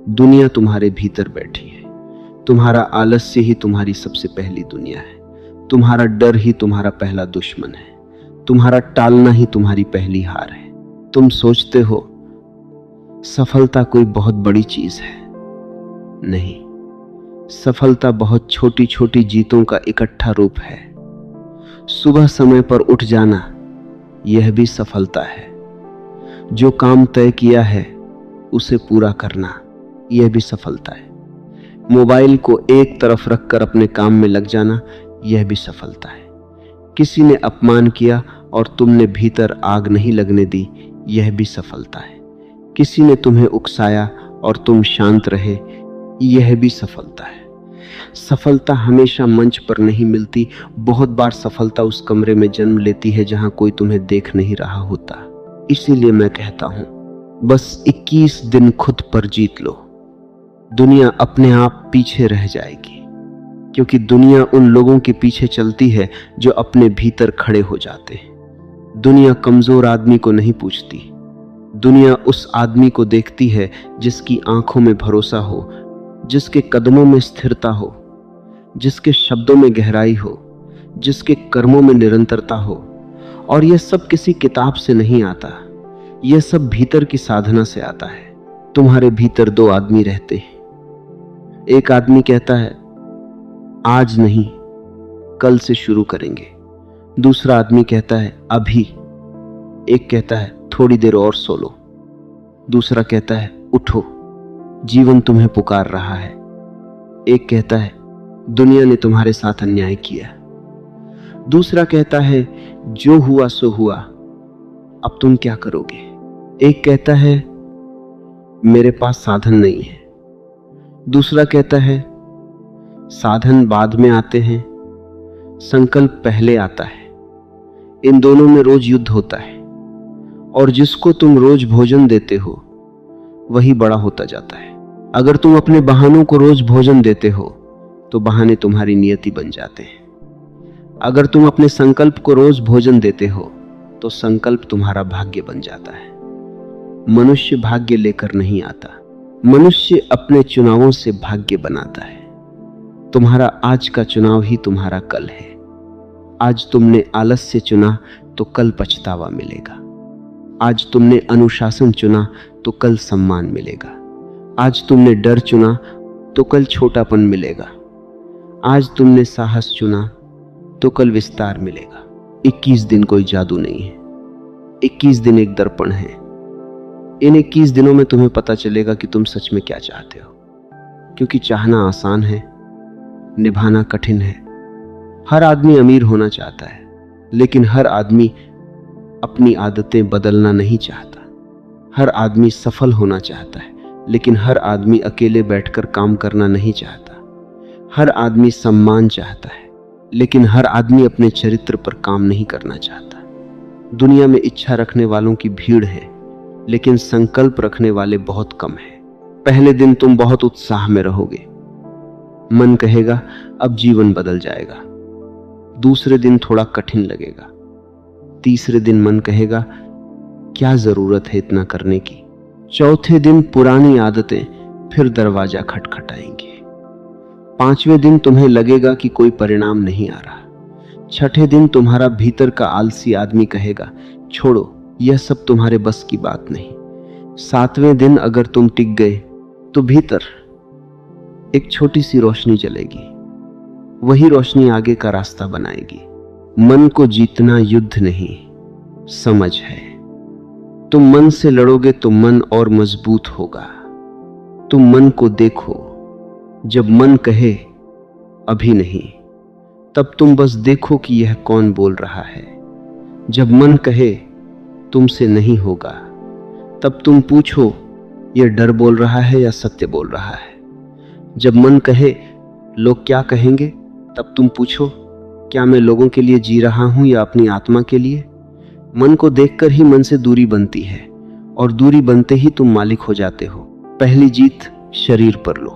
दुनिया तुम्हारे भीतर बैठी है। तुम्हारा आलस्य ही तुम्हारी सबसे पहली दुनिया है, तुम्हारा डर ही तुम्हारा पहला दुश्मन है, तुम्हारा टालना ही तुम्हारी पहली हार है। तुम सोचते हो सफलता कोई बहुत बड़ी चीज है, नहीं, सफलता बहुत छोटी छोटी जीतों का इकट्ठा रूप है। सुबह समय पर उठ जाना, यह भी सफलता है। जो काम तय किया है उसे पूरा करना, यह भी सफलता है। मोबाइल को एक तरफ रखकर अपने काम में लग जाना, यह भी सफलता है। किसी ने अपमान किया और तुमने भीतर आग नहीं लगने दी, यह भी सफलता है। किसी ने तुम्हें उकसाया और तुम शांत रहे, यह भी सफलता है। सफलता हमेशा मंच पर नहीं मिलती, बहुत बार सफलता उस कमरे में जन्म लेती है जहां कोई तुम्हें देख नहीं रहा होता। इसीलिए मैं कहता हूं, बस 21 दिन खुद पर जीत लो, दुनिया अपने आप पीछे रह जाएगी। क्योंकि दुनिया उन लोगों के पीछे चलती है जो अपने भीतर खड़े हो जाते हैं। दुनिया कमजोर आदमी को नहीं पूछती, दुनिया उस आदमी को देखती है जिसकी आंखों में भरोसा हो, जिसके कदमों में स्थिरता हो, जिसके शब्दों में गहराई हो, जिसके कर्मों में निरंतरता हो। और यह सब किसी किताब से नहीं आता, यह सब भीतर की साधना से आता है। तुम्हारे भीतर दो आदमी रहते हैं। एक आदमी कहता है आज नहीं, कल से शुरू करेंगे। दूसरा आदमी कहता है अभी। एक कहता है थोड़ी देर और सो लो। दूसरा कहता है उठो, जीवन तुम्हें पुकार रहा है। एक कहता है दुनिया ने तुम्हारे साथ अन्याय किया। दूसरा कहता है जो हुआ सो हुआ, अब तुम क्या करोगे। एक कहता है मेरे पास साधन नहीं है। दूसरा कहता है साधन बाद में आते हैं, संकल्प पहले आता है। इन दोनों में रोज युद्ध होता है, और जिसको तुम रोज भोजन देते हो वही बड़ा होता जाता है। अगर तुम अपने बहानों को रोज भोजन देते हो तो बहाने तुम्हारी नियति बन जाते हैं। अगर तुम अपने संकल्प को रोज भोजन देते हो तो संकल्प तुम्हारा भाग्य बन जाता है। मनुष्य भाग्य लेकर नहीं आता, मनुष्य अपने चुनावों से भाग्य बनाता है। तुम्हारा आज का चुनाव ही तुम्हारा कल है। आज तुमने आलस्य चुना तो कल पछतावा मिलेगा। आज तुमने अनुशासन चुना तो कल सम्मान मिलेगा। आज तुमने डर चुना तो कल छोटापन मिलेगा। आज तुमने साहस चुना तो कल विस्तार मिलेगा। 21 दिन कोई जादू नहीं है, 21 दिन एक दर्पण है। इन 21 दिनों में तुम्हें पता चलेगा कि तुम सच में क्या चाहते हो, क्योंकि चाहना आसान है, निभाना कठिन है। हर आदमी अमीर होना चाहता है, लेकिन हर आदमी अपनी आदतें बदलना नहीं चाहता। हर आदमी सफल होना चाहता है, लेकिन हर आदमी अकेले बैठकर काम करना नहीं चाहता। हर आदमी सम्मान चाहता है, लेकिन हर आदमी अपने चरित्र पर काम नहीं करना चाहता। दुनिया में इच्छा रखने वालों की भीड़ है, लेकिन संकल्प रखने वाले बहुत कम हैं। पहले दिन तुम बहुत उत्साह में रहोगे, मन कहेगा अब जीवन बदल जाएगा। दूसरे दिन थोड़ा कठिन लगेगा। तीसरे दिन मन कहेगा क्या जरूरत है इतना करने की। चौथे दिन पुरानी आदतें फिर दरवाजा खटखटाएंगी। पांचवें दिन तुम्हें लगेगा कि कोई परिणाम नहीं आ रहा। छठे दिन तुम्हारा भीतर का आलसी आदमी कहेगा छोड़ो, यह सब तुम्हारे बस की बात नहीं। सातवें दिन अगर तुम टिक गए तो भीतर एक छोटी सी रोशनी जलेगी। वही रोशनी आगे का रास्ता बनाएगी। मन को जीतना युद्ध नहीं, समझ है। तुम मन से लड़ोगे तो मन और मजबूत होगा। तुम मन को देखो। जब मन कहे अभी नहीं, तब तुम बस देखो कि यह कौन बोल रहा है। जब मन कहे तुमसे नहीं होगा, तब तुम पूछो यह डर बोल रहा है या सत्य बोल रहा है। जब मन कहे लोग क्या कहेंगे, तब तुम पूछो क्या मैं लोगों के लिए जी रहा हूं या अपनी आत्मा के लिए। मन को देखकर ही मन से दूरी बनती है, और दूरी बनते ही तुम मालिक हो जाते हो। पहली जीत शरीर पर लो।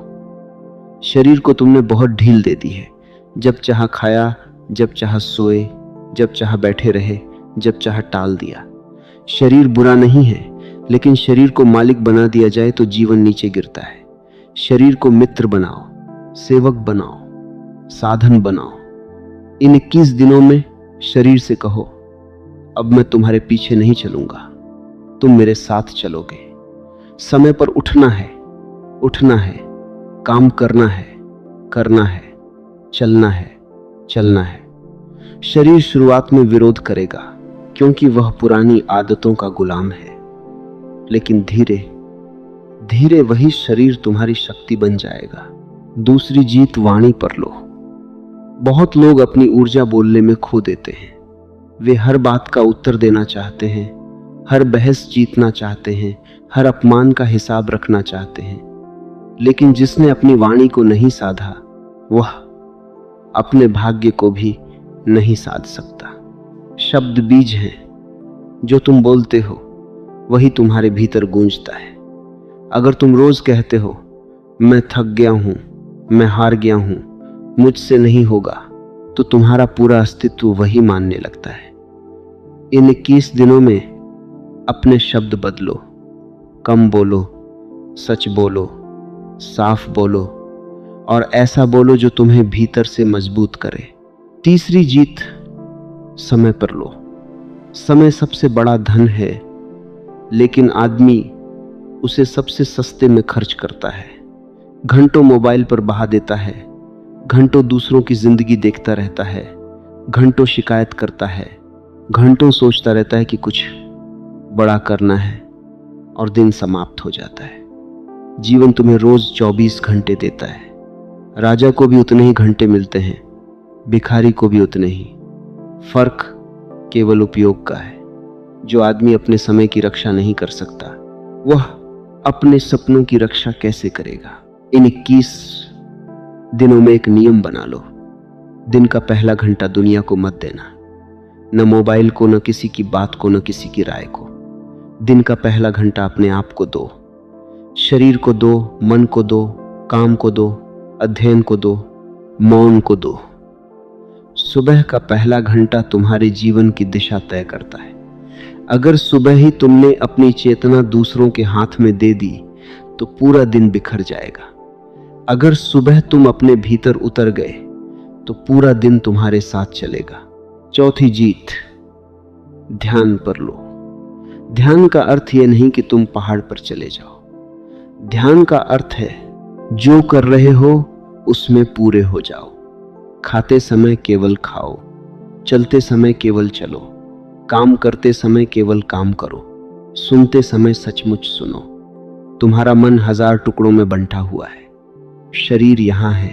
शरीर को तुमने बहुत ढील दे दी है। जब चाहा खाया, जब चाहा सोए, जब चाहा बैठे रहे, जब चाहा टाल दिया। शरीर बुरा नहीं है, लेकिन शरीर को मालिक बना दिया जाए तो जीवन नीचे गिरता है। शरीर को मित्र बनाओ, सेवक बनाओ, साधन बनाओ। इन 21 दिनों में शरीर से कहो अब मैं तुम्हारे पीछे नहीं चलूंगा, तुम मेरे साथ चलोगे। समय पर उठना है, काम करना है, चलना है, चलना है। शरीर शुरुआत में विरोध करेगा, क्योंकि वह पुरानी आदतों का गुलाम है, लेकिन धीरे धीरे वही शरीर तुम्हारी शक्ति बन जाएगा। दूसरी जीत वाणी पर लो। बहुत लोग अपनी ऊर्जा बोलने में खो देते हैं। वे हर बात का उत्तर देना चाहते हैं, हर बहस जीतना चाहते हैं, हर अपमान का हिसाब रखना चाहते हैं। लेकिन जिसने अपनी वाणी को नहीं साधा, वह अपने भाग्य को भी नहीं साध सकता। शब्द बीज हैं, जो तुम बोलते हो वही तुम्हारे भीतर गूंजता है। अगर तुम रोज कहते हो मैं थक गया हूं, मैं हार गया हूं, मुझसे नहीं होगा, तो तुम्हारा पूरा अस्तित्व वही मानने लगता है। इन 21 दिनों में अपने शब्द बदलो। कम बोलो, सच बोलो, साफ बोलो, और ऐसा बोलो जो तुम्हें भीतर से मजबूत करे। तीसरी जीत समय पर लो। समय सबसे बड़ा धन है, लेकिन आदमी उसे सबसे सस्ते में खर्च करता है। घंटों मोबाइल पर बहा देता है, घंटों दूसरों की जिंदगी देखता रहता है, घंटों शिकायत करता है, घंटों सोचता रहता है कि कुछ बड़ा करना है, और दिन समाप्त हो जाता है। जीवन तुम्हें रोज 24 घंटे देता है। राजा को भी उतने ही घंटे मिलते हैं, भिखारी को भी उतने ही। फर्क केवल उपयोग का है। जो आदमी अपने समय की रक्षा नहीं कर सकता, वह अपने सपनों की रक्षा कैसे करेगा। इन 21 दिनों में एक नियम बना लो। दिन का पहला घंटा दुनिया को मत देना, न मोबाइल को, न किसी की बात को, न किसी की राय को। दिन का पहला घंटा अपने आप को दो, शरीर को दो, मन को दो, काम को दो, अध्ययन को दो, मौन को दो। सुबह का पहला घंटा तुम्हारे जीवन की दिशा तय करता है। अगर सुबह ही तुमने अपनी चेतना दूसरों के हाथ में दे दी तो पूरा दिन बिखर जाएगा। अगर सुबह तुम अपने भीतर उतर गए तो पूरा दिन तुम्हारे साथ चलेगा। चौथी जीत ध्यान पर लो। ध्यान का अर्थ यह नहीं कि तुम पहाड़ पर चले जाओ। ध्यान का अर्थ है जो कर रहे हो उसमें पूरे हो जाओ। खाते समय केवल खाओ, चलते समय केवल चलो, काम करते समय केवल काम करो, सुनते समय सचमुच सुनो। तुम्हारा मन 1000 टुकड़ों में बंटा हुआ है। शरीर यहां है,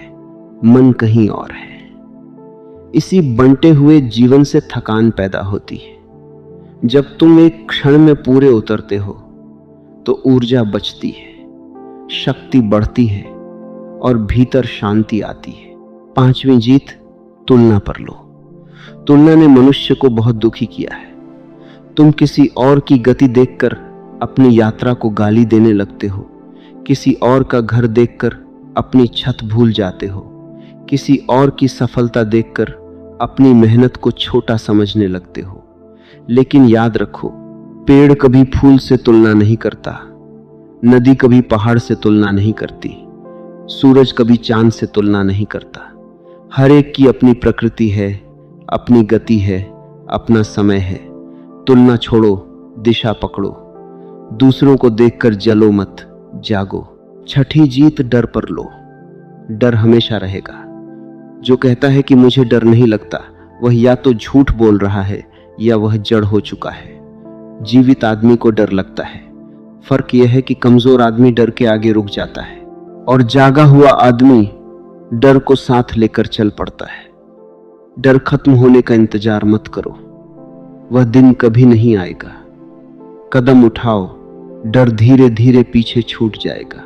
मन कहीं और है। इसी बंटे हुए जीवन से थकान पैदा होती है। जब तुम एक क्षण में पूरे उतरते हो तो ऊर्जा बचती है, शक्ति बढ़ती है और भीतर शांति आती है। 5वीं जीत, तुलना पर लो। तुलना ने मनुष्य को बहुत दुखी किया है। तुम किसी और की गति देखकर अपनी यात्रा को गाली देने लगते हो। किसी और का घर देखकर अपनी छत भूल जाते हो। किसी और की सफलता देखकर अपनी मेहनत को छोटा समझने लगते हो। लेकिन याद रखो, पेड़ कभी फूल से तुलना नहीं करता, नदी कभी पहाड़ से तुलना नहीं करती, सूरज कभी चांद से तुलना नहीं करता। हर एक की अपनी प्रकृति है, अपनी गति है, अपना समय है। तुलना छोड़ो, दिशा पकड़ो। दूसरों को देखकर जलो मत, जागो। 6ठी जीत, डर पर लो। डर हमेशा रहेगा। जो कहता है कि मुझे डर नहीं लगता, वह या तो झूठ बोल रहा है या वह जड़ हो चुका है। जीवित आदमी को डर लगता है। फर्क यह है कि कमजोर आदमी डर के आगे रुक जाता है और जागा हुआ आदमी डर को साथ लेकर चल पड़ता है। डर खत्म होने का इंतजार मत करो, वह दिन कभी नहीं आएगा। कदम उठाओ, डर धीरे धीरे पीछे छूट जाएगा।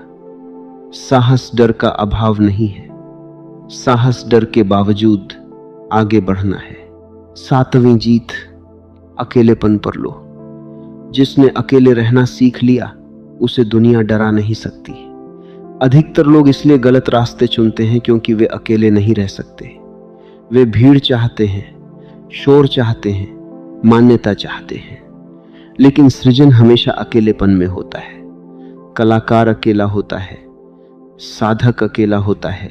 साहस डर का अभाव नहीं है, साहस डर के बावजूद आगे बढ़ना है। 7वीं जीत, अकेलेपन पर लो। जिसने अकेले रहना सीख लिया उसे दुनिया डरा नहीं सकती। अधिकतर लोग इसलिए गलत रास्ते चुनते हैं क्योंकि वे अकेले नहीं रह सकते। वे भीड़ चाहते हैं, शोर चाहते हैं, मान्यता चाहते हैं। लेकिन सृजन हमेशा अकेलेपन में होता है। कलाकार अकेला होता है, साधक अकेला होता है,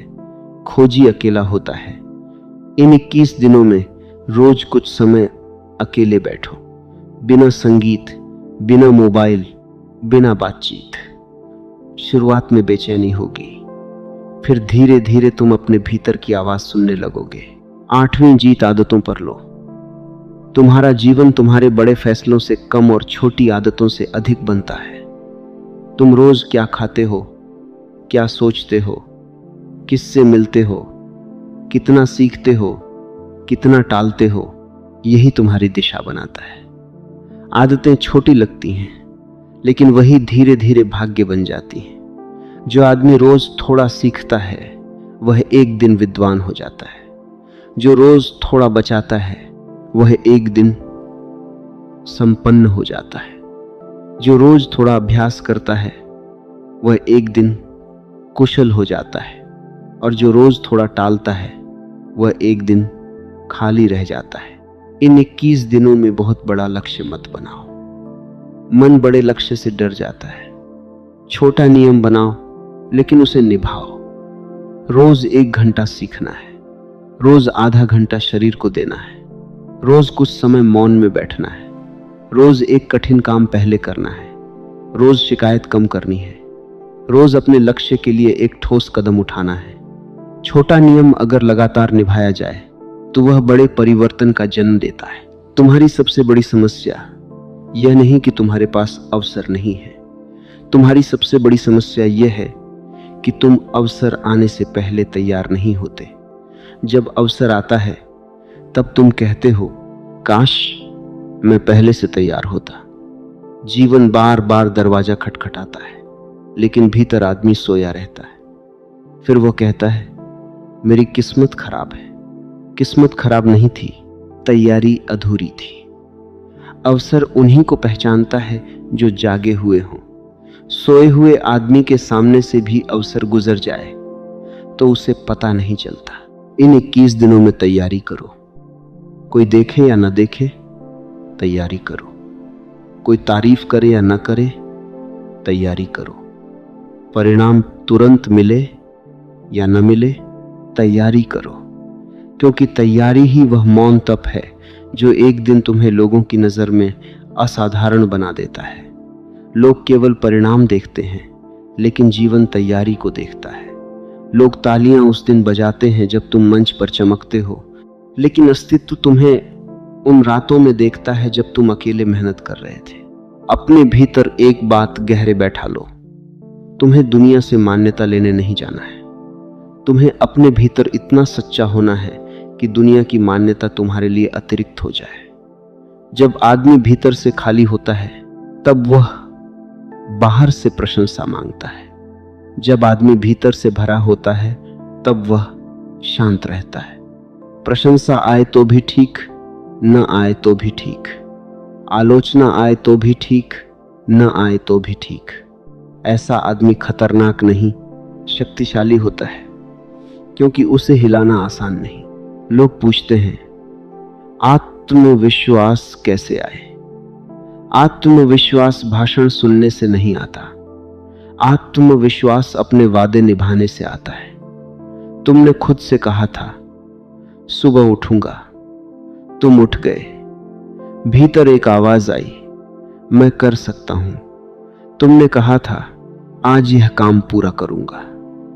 खोजी अकेला होता है। इन 21 दिनों में रोज कुछ समय अकेले बैठो, बिना संगीत, बिना मोबाइल, बिना बातचीत। शुरुआत में बेचैनी होगी, फिर धीरे धीरे तुम अपने भीतर की आवाज सुनने लगोगे। 8वीं जीत, आदतों पर लो। तुम्हारा जीवन तुम्हारे बड़े फैसलों से कम और छोटी आदतों से अधिक बनता है। तुम रोज क्या खाते हो, क्या सोचते हो, किससे मिलते हो, कितना सीखते हो, कितना टालते हो, यही तुम्हारी दिशा बनाता है। आदतें छोटी लगती हैं, लेकिन वही धीरे धीरे भाग्य बन जाती हैं। जो आदमी रोज थोड़ा सीखता है वह एक दिन विद्वान हो जाता है। जो रोज थोड़ा बचाता है वह एक दिन संपन्न हो जाता है। जो रोज थोड़ा अभ्यास करता है वह एक दिन कुशल हो जाता है, और जो रोज थोड़ा टालता है वह एक दिन खाली रह जाता है। इन 21 दिनों में बहुत बड़ा लक्ष्य मत बनाओ। मन बड़े लक्ष्य से डर जाता है। छोटा नियम बनाओ लेकिन उसे निभाओ। रोज 1 घंटा सीखना है, रोज आधा घंटा शरीर को देना है, रोज कुछ समय मौन में बैठना है, रोज एक कठिन काम पहले करना है, रोज शिकायत कम करनी है, रोज अपने लक्ष्य के लिए एक ठोस कदम उठाना है। छोटा नियम अगर लगातार निभाया जाए तो वह बड़े परिवर्तन का जन्म देता है। तुम्हारी सबसे बड़ी समस्या यह नहीं कि तुम्हारे पास अवसर नहीं है। तुम्हारी सबसे बड़ी समस्या यह है कि तुम अवसर आने से पहले तैयार नहीं होते। जब अवसर आता है तब तुम कहते हो, काश मैं पहले से तैयार होता। जीवन बार बार दरवाजा खटखटाता है, लेकिन भीतर आदमी सोया रहता है। फिर वो कहता है, मेरी किस्मत खराब है। किस्मत खराब नहीं थी, तैयारी अधूरी थी। अवसर उन्हीं को पहचानता है जो जागे हुए हों। सोए हुए आदमी के सामने से भी अवसर गुजर जाए तो उसे पता नहीं चलता। इन 21 दिनों में तैयारी करो। कोई देखे या न देखे, तैयारी करो। कोई तारीफ करे या न करे, तैयारी करो। परिणाम तुरंत मिले या न मिले, तैयारी करो। क्योंकि तैयारी ही वह मौन तप है जो एक दिन तुम्हें लोगों की नजर में असाधारण बना देता है। लोग केवल परिणाम देखते हैं, लेकिन जीवन तैयारी को देखता है। लोग तालियां उस दिन बजाते हैं जब तुम मंच पर चमकते हो, लेकिन अस्तित्व तुम्हें उन रातों में देखता है जब तुम अकेले मेहनत कर रहे थे। अपने भीतर एक बात गहरे बैठा लो, तुम्हें दुनिया से मान्यता लेने नहीं जाना है। तुम्हें अपने भीतर इतना सच्चा होना है कि दुनिया की मान्यता तुम्हारे लिए अतिरिक्त हो जाए। जब आदमी भीतर से खाली होता है, तब वह बाहर से प्रशंसा मांगता है। जब आदमी भीतर से भरा होता है, तब वह शांत रहता है। प्रशंसा आए तो भी ठीक, न आए तो भी ठीक। आलोचना आए तो भी ठीक, न आए तो भी ठीक। ऐसा आदमी खतरनाक नहीं, शक्तिशाली होता है, क्योंकि उसे हिलाना आसान नहीं। लोग पूछते हैं, आत्मविश्वास कैसे आए? आत्मविश्वास भाषण सुनने से नहीं आता। आत्मविश्वास अपने वादे निभाने से आता है। तुमने खुद से कहा था, सुबह उठूंगा, तुम उठ गए। भीतर एक आवाज आई, मैं कर सकता हूं। तुमने कहा था, आज यह काम पूरा करूंगा,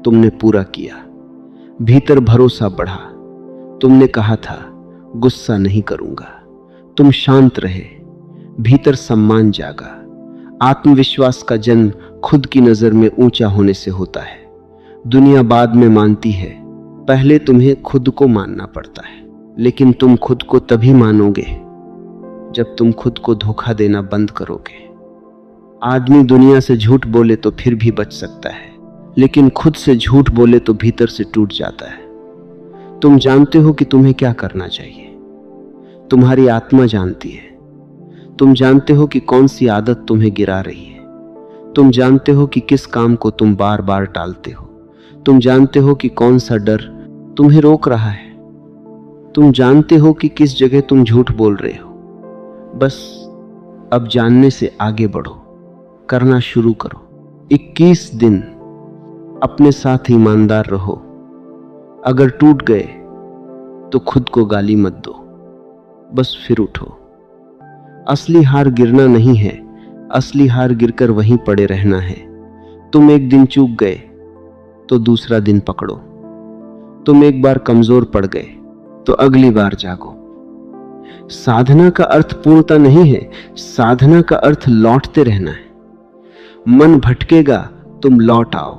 तुमने पूरा किया। भीतर भरोसा बढ़ा। तुमने कहा था, गुस्सा नहीं करूंगा, तुम शांत रहे। भीतर सम्मान जागा। आत्मविश्वास का जन्म खुद की नजर में ऊंचा होने से होता है। दुनिया बाद में मानती है, पहले तुम्हें खुद को मानना पड़ता है। लेकिन तुम खुद को तभी मानोगे जब तुम खुद को धोखा देना बंद करोगे। आदमी दुनिया से झूठ बोले तो फिर भी बच सकता है, लेकिन खुद से झूठ बोले तो भीतर से टूट जाता है। तुम जानते हो कि तुम्हें क्या करना चाहिए। तुम्हारी आत्मा जानती है। तुम जानते हो कि कौन सी आदत तुम्हें गिरा रही है। तुम जानते हो कि किस काम को तुम बार बार टालते हो। तुम जानते हो कि कौन सा डर तुम्हें रोक रहा है। तुम जानते हो कि किस जगह तुम झूठ बोल रहे हो। बस अब जानने से आगे बढ़ो, करना शुरू करो। 21 दिन अपने साथ ईमानदार रहो। अगर टूट गए तो खुद को गाली मत दो, बस फिर उठो। असली हार गिरना नहीं है, असली हार गिरकर वहीं पड़े रहना है। तुम एक दिन चूक गए तो दूसरा दिन पकड़ो। तुम एक बार कमजोर पड़ गए तो अगली बार जागो। साधना का अर्थ पूर्णता नहीं है, साधना का अर्थ लौटते रहना है। मन भटकेगा, तुम लौट आओ।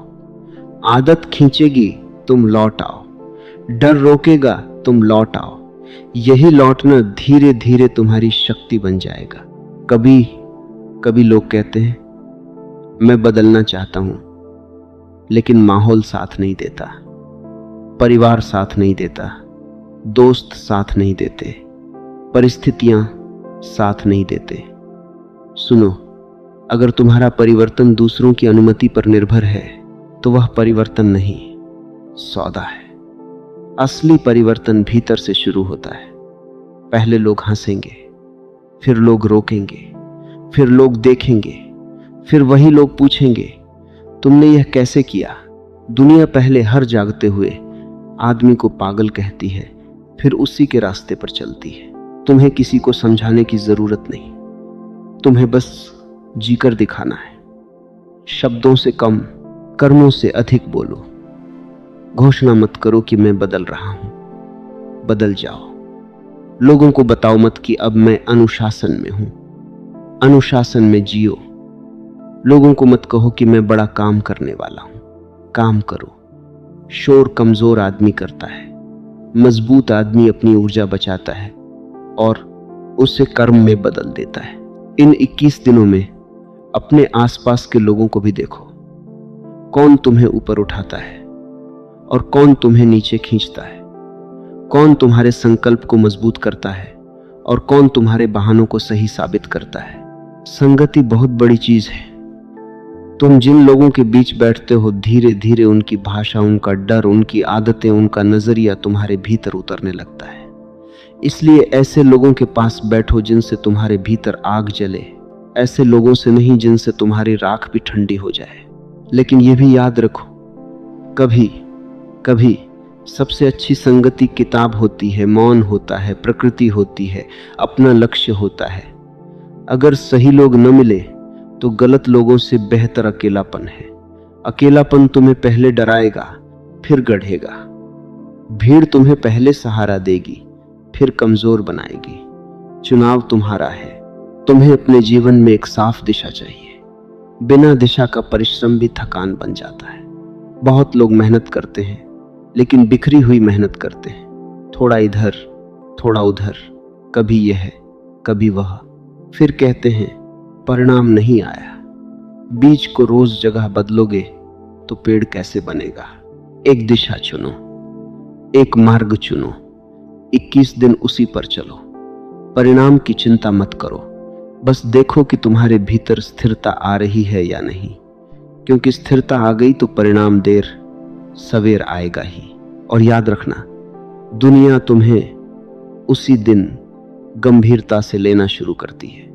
आदत खींचेगी, तुम लौट आओ। डर रोकेगा, तुम लौट आओ। यही लौटना धीरे धीरे तुम्हारी शक्ति बन जाएगा। कभी कभी लोग कहते हैं, मैं बदलना चाहता हूं, लेकिन माहौल साथ नहीं देता, परिवार साथ नहीं देता, दोस्त साथ नहीं देते, परिस्थितियां साथ नहीं देते। सुनो, अगर तुम्हारा परिवर्तन दूसरों की अनुमति पर निर्भर है तो वह परिवर्तन नहीं, सौदा है। असली परिवर्तन भीतर से शुरू होता है। पहले लोग हंसेंगे, फिर लोग रोकेंगे, फिर लोग देखेंगे, फिर वही लोग पूछेंगे, तुमने यह कैसे किया? दुनिया पहले हर जागते हुए आदमी को पागल कहती है, फिर उसी के रास्ते पर चलती है। तुम्हें किसी को समझाने की जरूरत नहीं, तुम्हें बस जीकर दिखाना है। शब्दों से कम, कर्मों से अधिक बोलो। घोषणा मत करो कि मैं बदल रहा हूं, बदल जाओ। लोगों को बताओ मत कि अब मैं अनुशासन में हूं, अनुशासन में जियो। लोगों को मत कहो कि मैं बड़ा काम करने वाला हूं, काम करो। शोर कमजोर आदमी करता है, मजबूत आदमी अपनी ऊर्जा बचाता है और उसे कर्म में बदल देता है। इन 21 दिनों में अपने आसपास के लोगों को भी देखो, कौन तुम्हें ऊपर उठाता है और कौन तुम्हें नीचे खींचता है, कौन तुम्हारे संकल्प को मजबूत करता है और कौन तुम्हारे बहानों को सही साबित करता है। संगति बहुत बड़ी चीज है। तुम जिन लोगों के बीच बैठते हो, धीरे धीरे उनकी भाषा, उनका डर, उनकी आदतें, उनका नजरिया तुम्हारे भीतर उतरने लगता है। इसलिए ऐसे लोगों के पास बैठो जिनसे तुम्हारे भीतर आग जले, ऐसे लोगों से नहीं जिनसे तुम्हारी राख भी ठंडी हो जाए। लेकिन यह भी याद रखो, कभी कभी सबसे अच्छी संगति किताब होती है, मौन होता है, प्रकृति होती है, अपना लक्ष्य होता है। अगर सही लोग न मिले तो गलत लोगों से बेहतर अकेलापन है। अकेलापन तुम्हें पहले डराएगा, फिर गढ़ेगा। भीड़ तुम्हें पहले सहारा देगी, फिर कमजोर बनाएगी। चुनाव तुम्हारा है, तुम्हें अपने जीवन में एक साफ दिशा चाहिए। बिना दिशा का परिश्रम भी थकान बन जाता है। बहुत लोग मेहनत करते हैं, लेकिन बिखरी हुई मेहनत करते हैं, थोड़ा इधर थोड़ा उधर, कभी यह कभी वह। फिर कहते हैं परिणाम नहीं आया। बीज को रोज जगह बदलोगे तो पेड़ कैसे बनेगा। एक दिशा चुनो, एक मार्ग चुनो, 21 दिन उसी पर चलो। परिणाम की चिंता मत करो, बस देखो कि तुम्हारे भीतर स्थिरता आ रही है या नहीं, क्योंकि स्थिरता आ गई तो परिणाम देर सवेर आएगा ही। और याद रखना, दुनिया तुम्हें उसी दिन गंभीरता से लेना शुरू करती है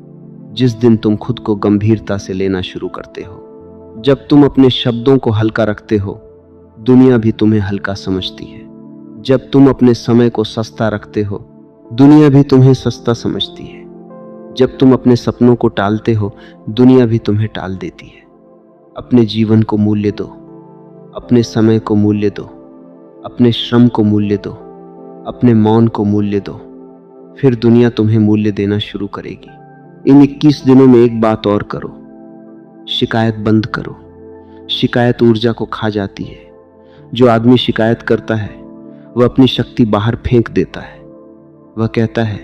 जिस दिन तुम खुद को गंभीरता से लेना शुरू करते हो। जब तुम अपने शब्दों को हल्का रखते हो, दुनिया भी तुम्हें हल्का समझती है। जब तुम अपने समय को सस्ता रखते हो, दुनिया भी तुम्हें सस्ता समझती है। जब तुम अपने सपनों को टालते हो, दुनिया भी तुम्हें टाल देती है। अपने जीवन को मूल्य दो, अपने समय को मूल्य दो, अपने श्रम को मूल्य दो, अपने मौन को मूल्य दो, फिर दुनिया तुम्हें मूल्य देना शुरू करेगी। इन 21 दिनों में एक बात और करो, शिकायत बंद करो। शिकायत ऊर्जा को खा जाती है। जो आदमी शिकायत करता है वह अपनी शक्ति बाहर फेंक देता है। वह कहता है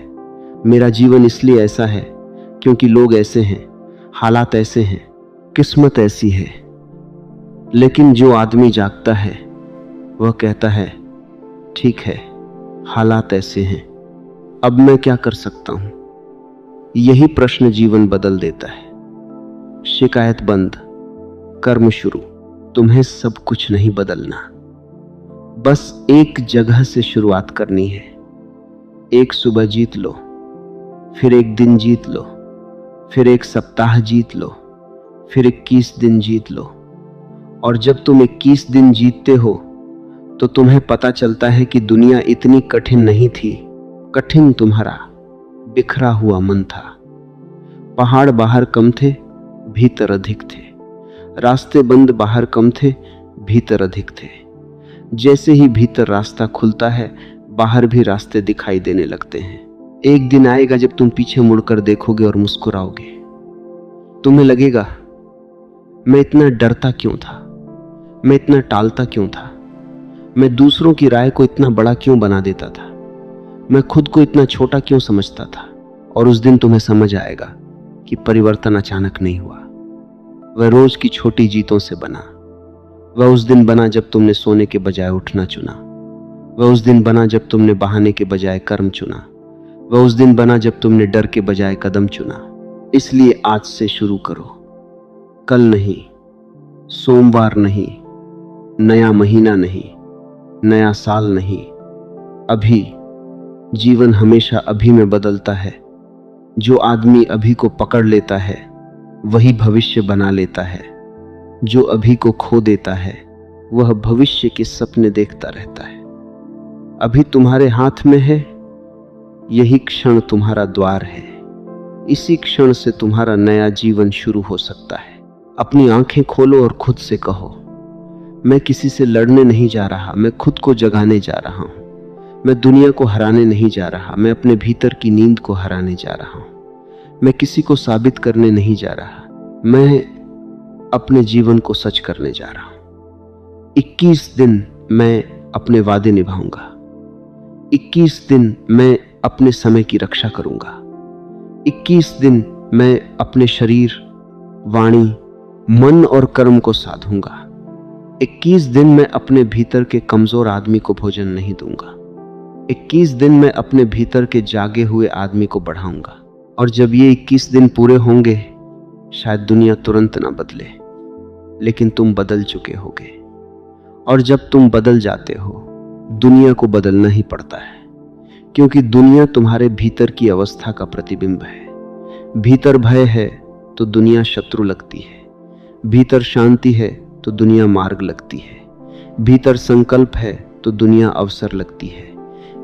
मेरा जीवन इसलिए ऐसा है क्योंकि लोग ऐसे हैं, हालात ऐसे हैं, किस्मत ऐसी है। लेकिन जो आदमी जागता है वह कहता है ठीक है, हालात ऐसे हैं, अब मैं क्या कर सकता हूं। यही प्रश्न जीवन बदल देता है। शिकायत बंद, कर्म शुरू। तुम्हें सब कुछ नहीं बदलना, बस एक जगह से शुरुआत करनी है। एक सुबह जीत लो, फिर एक दिन जीत लो, फिर एक सप्ताह जीत लो, फिर 21 दिन जीत लो। और जब तुम 21 दिन जीतते हो तो तुम्हें पता चलता है कि दुनिया इतनी कठिन नहीं थी। कठिन तुम्हारा बिखरा हुआ मन था। पहाड़ बाहर कम थे, भीतर अधिक थे। रास्ते बंद बाहर कम थे, भीतर अधिक थे। जैसे ही भीतर रास्ता खुलता है, बाहर भी रास्ते दिखाई देने लगते हैं। एक दिन आएगा जब तुम पीछे मुड़कर देखोगे और मुस्कुराओगे। तुम्हें लगेगा मैं इतना डरता क्यों था, मैं इतना टालता क्यों था, मैं दूसरों की राय को इतना बड़ा क्यों बना देता था, मैं खुद को इतना छोटा क्यों समझता था। और उस दिन तुम्हें समझ आएगा कि परिवर्तन अचानक नहीं हुआ, वह रोज की छोटी जीतों से बना। वह उस दिन बना जब तुमने सोने के बजाय उठना चुना। वह उस दिन बना जब तुमने बहाने के बजाय कर्म चुना। वह उस दिन बना जब तुमने डर के बजाय कदम चुना। इसलिए आज से शुरू करो, कल नहीं, सोमवार नहीं, नया महीना नहीं, नया साल नहीं, अभी। जीवन हमेशा अभी में बदलता है। जो आदमी अभी को पकड़ लेता है वही भविष्य बना लेता है। जो अभी को खो देता है वह भविष्य के सपने देखता रहता है। अभी तुम्हारे हाथ में है, यही क्षण तुम्हारा द्वार है। इसी क्षण से तुम्हारा नया जीवन शुरू हो सकता है। अपनी आंखें खोलो और खुद से कहो, मैं किसी से लड़ने नहीं जा रहा, मैं खुद को जगाने जा रहा हूं। मैं दुनिया को हराने नहीं जा रहा, मैं अपने भीतर की नींद को हराने जा रहा हूं। मैं किसी को साबित करने नहीं जा रहा, मैं अपने जीवन को सच करने जा रहा हूं। 21 दिन मैं अपने वादे निभाऊंगा। 21 दिन मैं अपने समय की रक्षा करूंगा। 21 दिन मैं अपने शरीर, वाणी, मन और कर्म को साधूंगा। 21 दिन मैं अपने भीतर के कमजोर आदमी को भोजन नहीं दूंगा। 21 दिन मैं अपने भीतर के जागे हुए आदमी को बढ़ाऊंगा। और जब ये 21 दिन पूरे होंगे, शायद दुनिया तुरंत ना बदले, लेकिन तुम बदल चुके होगे। और जब तुम बदल जाते हो, दुनिया को बदलना ही पड़ता है, क्योंकि दुनिया तुम्हारे भीतर की अवस्था का प्रतिबिंब है। भीतर भय है तो दुनिया शत्रु लगती है। भीतर शांति है तो दुनिया मार्ग लगती है। भीतर संकल्प है तो दुनिया अवसर लगती है।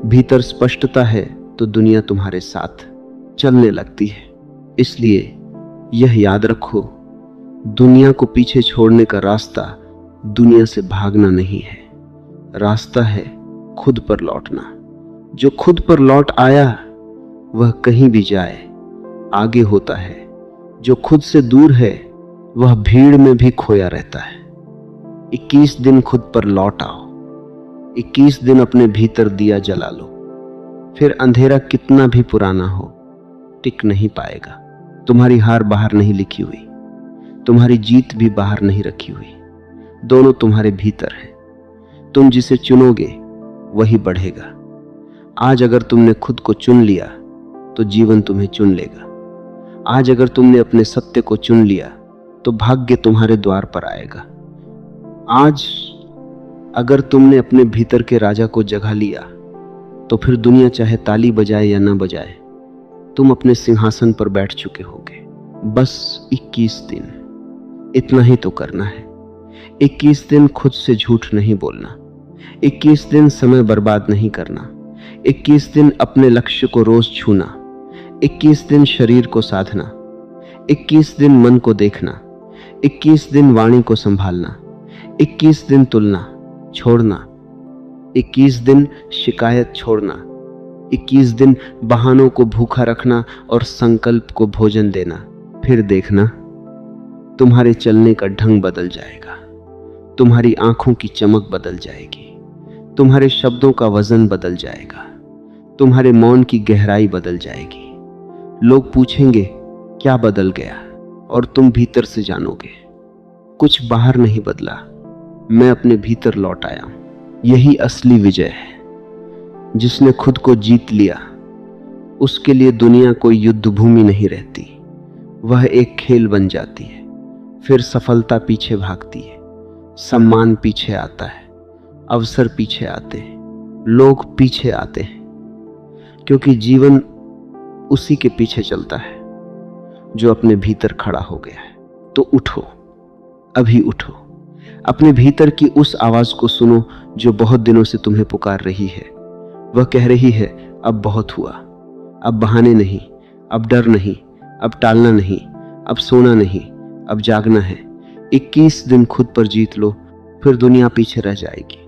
भीतर स्पष्टता है तो दुनिया तुम्हारे साथ चलने लगती है। इसलिए यह याद रखो, दुनिया को पीछे छोड़ने का रास्ता दुनिया से भागना नहीं है, रास्ता है खुद पर लौटना। जो खुद पर लौट आया वह कहीं भी जाए आगे होता है, जो खुद से दूर है वह भीड़ में भी खोया रहता है। 21 दिन खुद पर लौट आओ, 21 दिन अपने भीतर दिया जला लो, फिर अंधेरा कितना भी पुराना हो टिक नहीं पाएगा। तुम्हारी हार बाहर नहीं लिखी हुई, तुम्हारी जीत भी बाहर नहीं रखी हुई, दोनों तुम्हारे भीतर है। तुम जिसे चुनोगे वही बढ़ेगा। आज अगर तुमने खुद को चुन लिया तो जीवन तुम्हें चुन लेगा। आज अगर तुमने अपने सत्य को चुन लिया तो भाग्य तुम्हारे द्वार पर आएगा। आज अगर तुमने अपने भीतर के राजा को जगा लिया तो फिर दुनिया चाहे ताली बजाए या ना बजाए, तुम अपने सिंहासन पर बैठ चुके होगे। बस 21 दिन, इतना ही तो करना है। 21 दिन खुद से झूठ नहीं बोलना, 21 दिन समय बर्बाद नहीं करना, 21 दिन अपने लक्ष्य को रोज छूना, 21 दिन शरीर को साधना, 21 दिन मन को देखना, 21 दिन वाणी को संभालना, 21 दिन तुलना छोड़ना, 21 दिन शिकायत छोड़ना, 21 दिन बहानों को भूखा रखना और संकल्प को भोजन देना। फिर देखना तुम्हारे चलने का ढंग बदल जाएगा, तुम्हारी आंखों की चमक बदल जाएगी, तुम्हारे शब्दों का वजन बदल जाएगा, तुम्हारे मौन की गहराई बदल जाएगी। लोग पूछेंगे क्या बदल गया, और तुम भीतर से जानोगे कुछ बाहर नहीं बदला, मैं अपने भीतर लौट आया हूं। यही असली विजय है। जिसने खुद को जीत लिया उसके लिए दुनिया कोई युद्ध भूमि नहीं रहती, वह एक खेल बन जाती है। फिर सफलता पीछे भागती है, सम्मान पीछे आता है, अवसर पीछे आते हैं, लोग पीछे आते हैं, क्योंकि जीवन उसी के पीछे चलता है जो अपने भीतर खड़ा हो गया है। तो उठो, अभी उठो, अपने भीतर की उस आवाज को सुनो जो बहुत दिनों से तुम्हें पुकार रही है। वह कह रही है अब बहुत हुआ, अब बहाने नहीं, अब डर नहीं, अब टालना नहीं, अब सोना नहीं, अब जागना है। 21 दिन खुद पर जीत लो, फिर दुनिया पीछे रह जाएगी।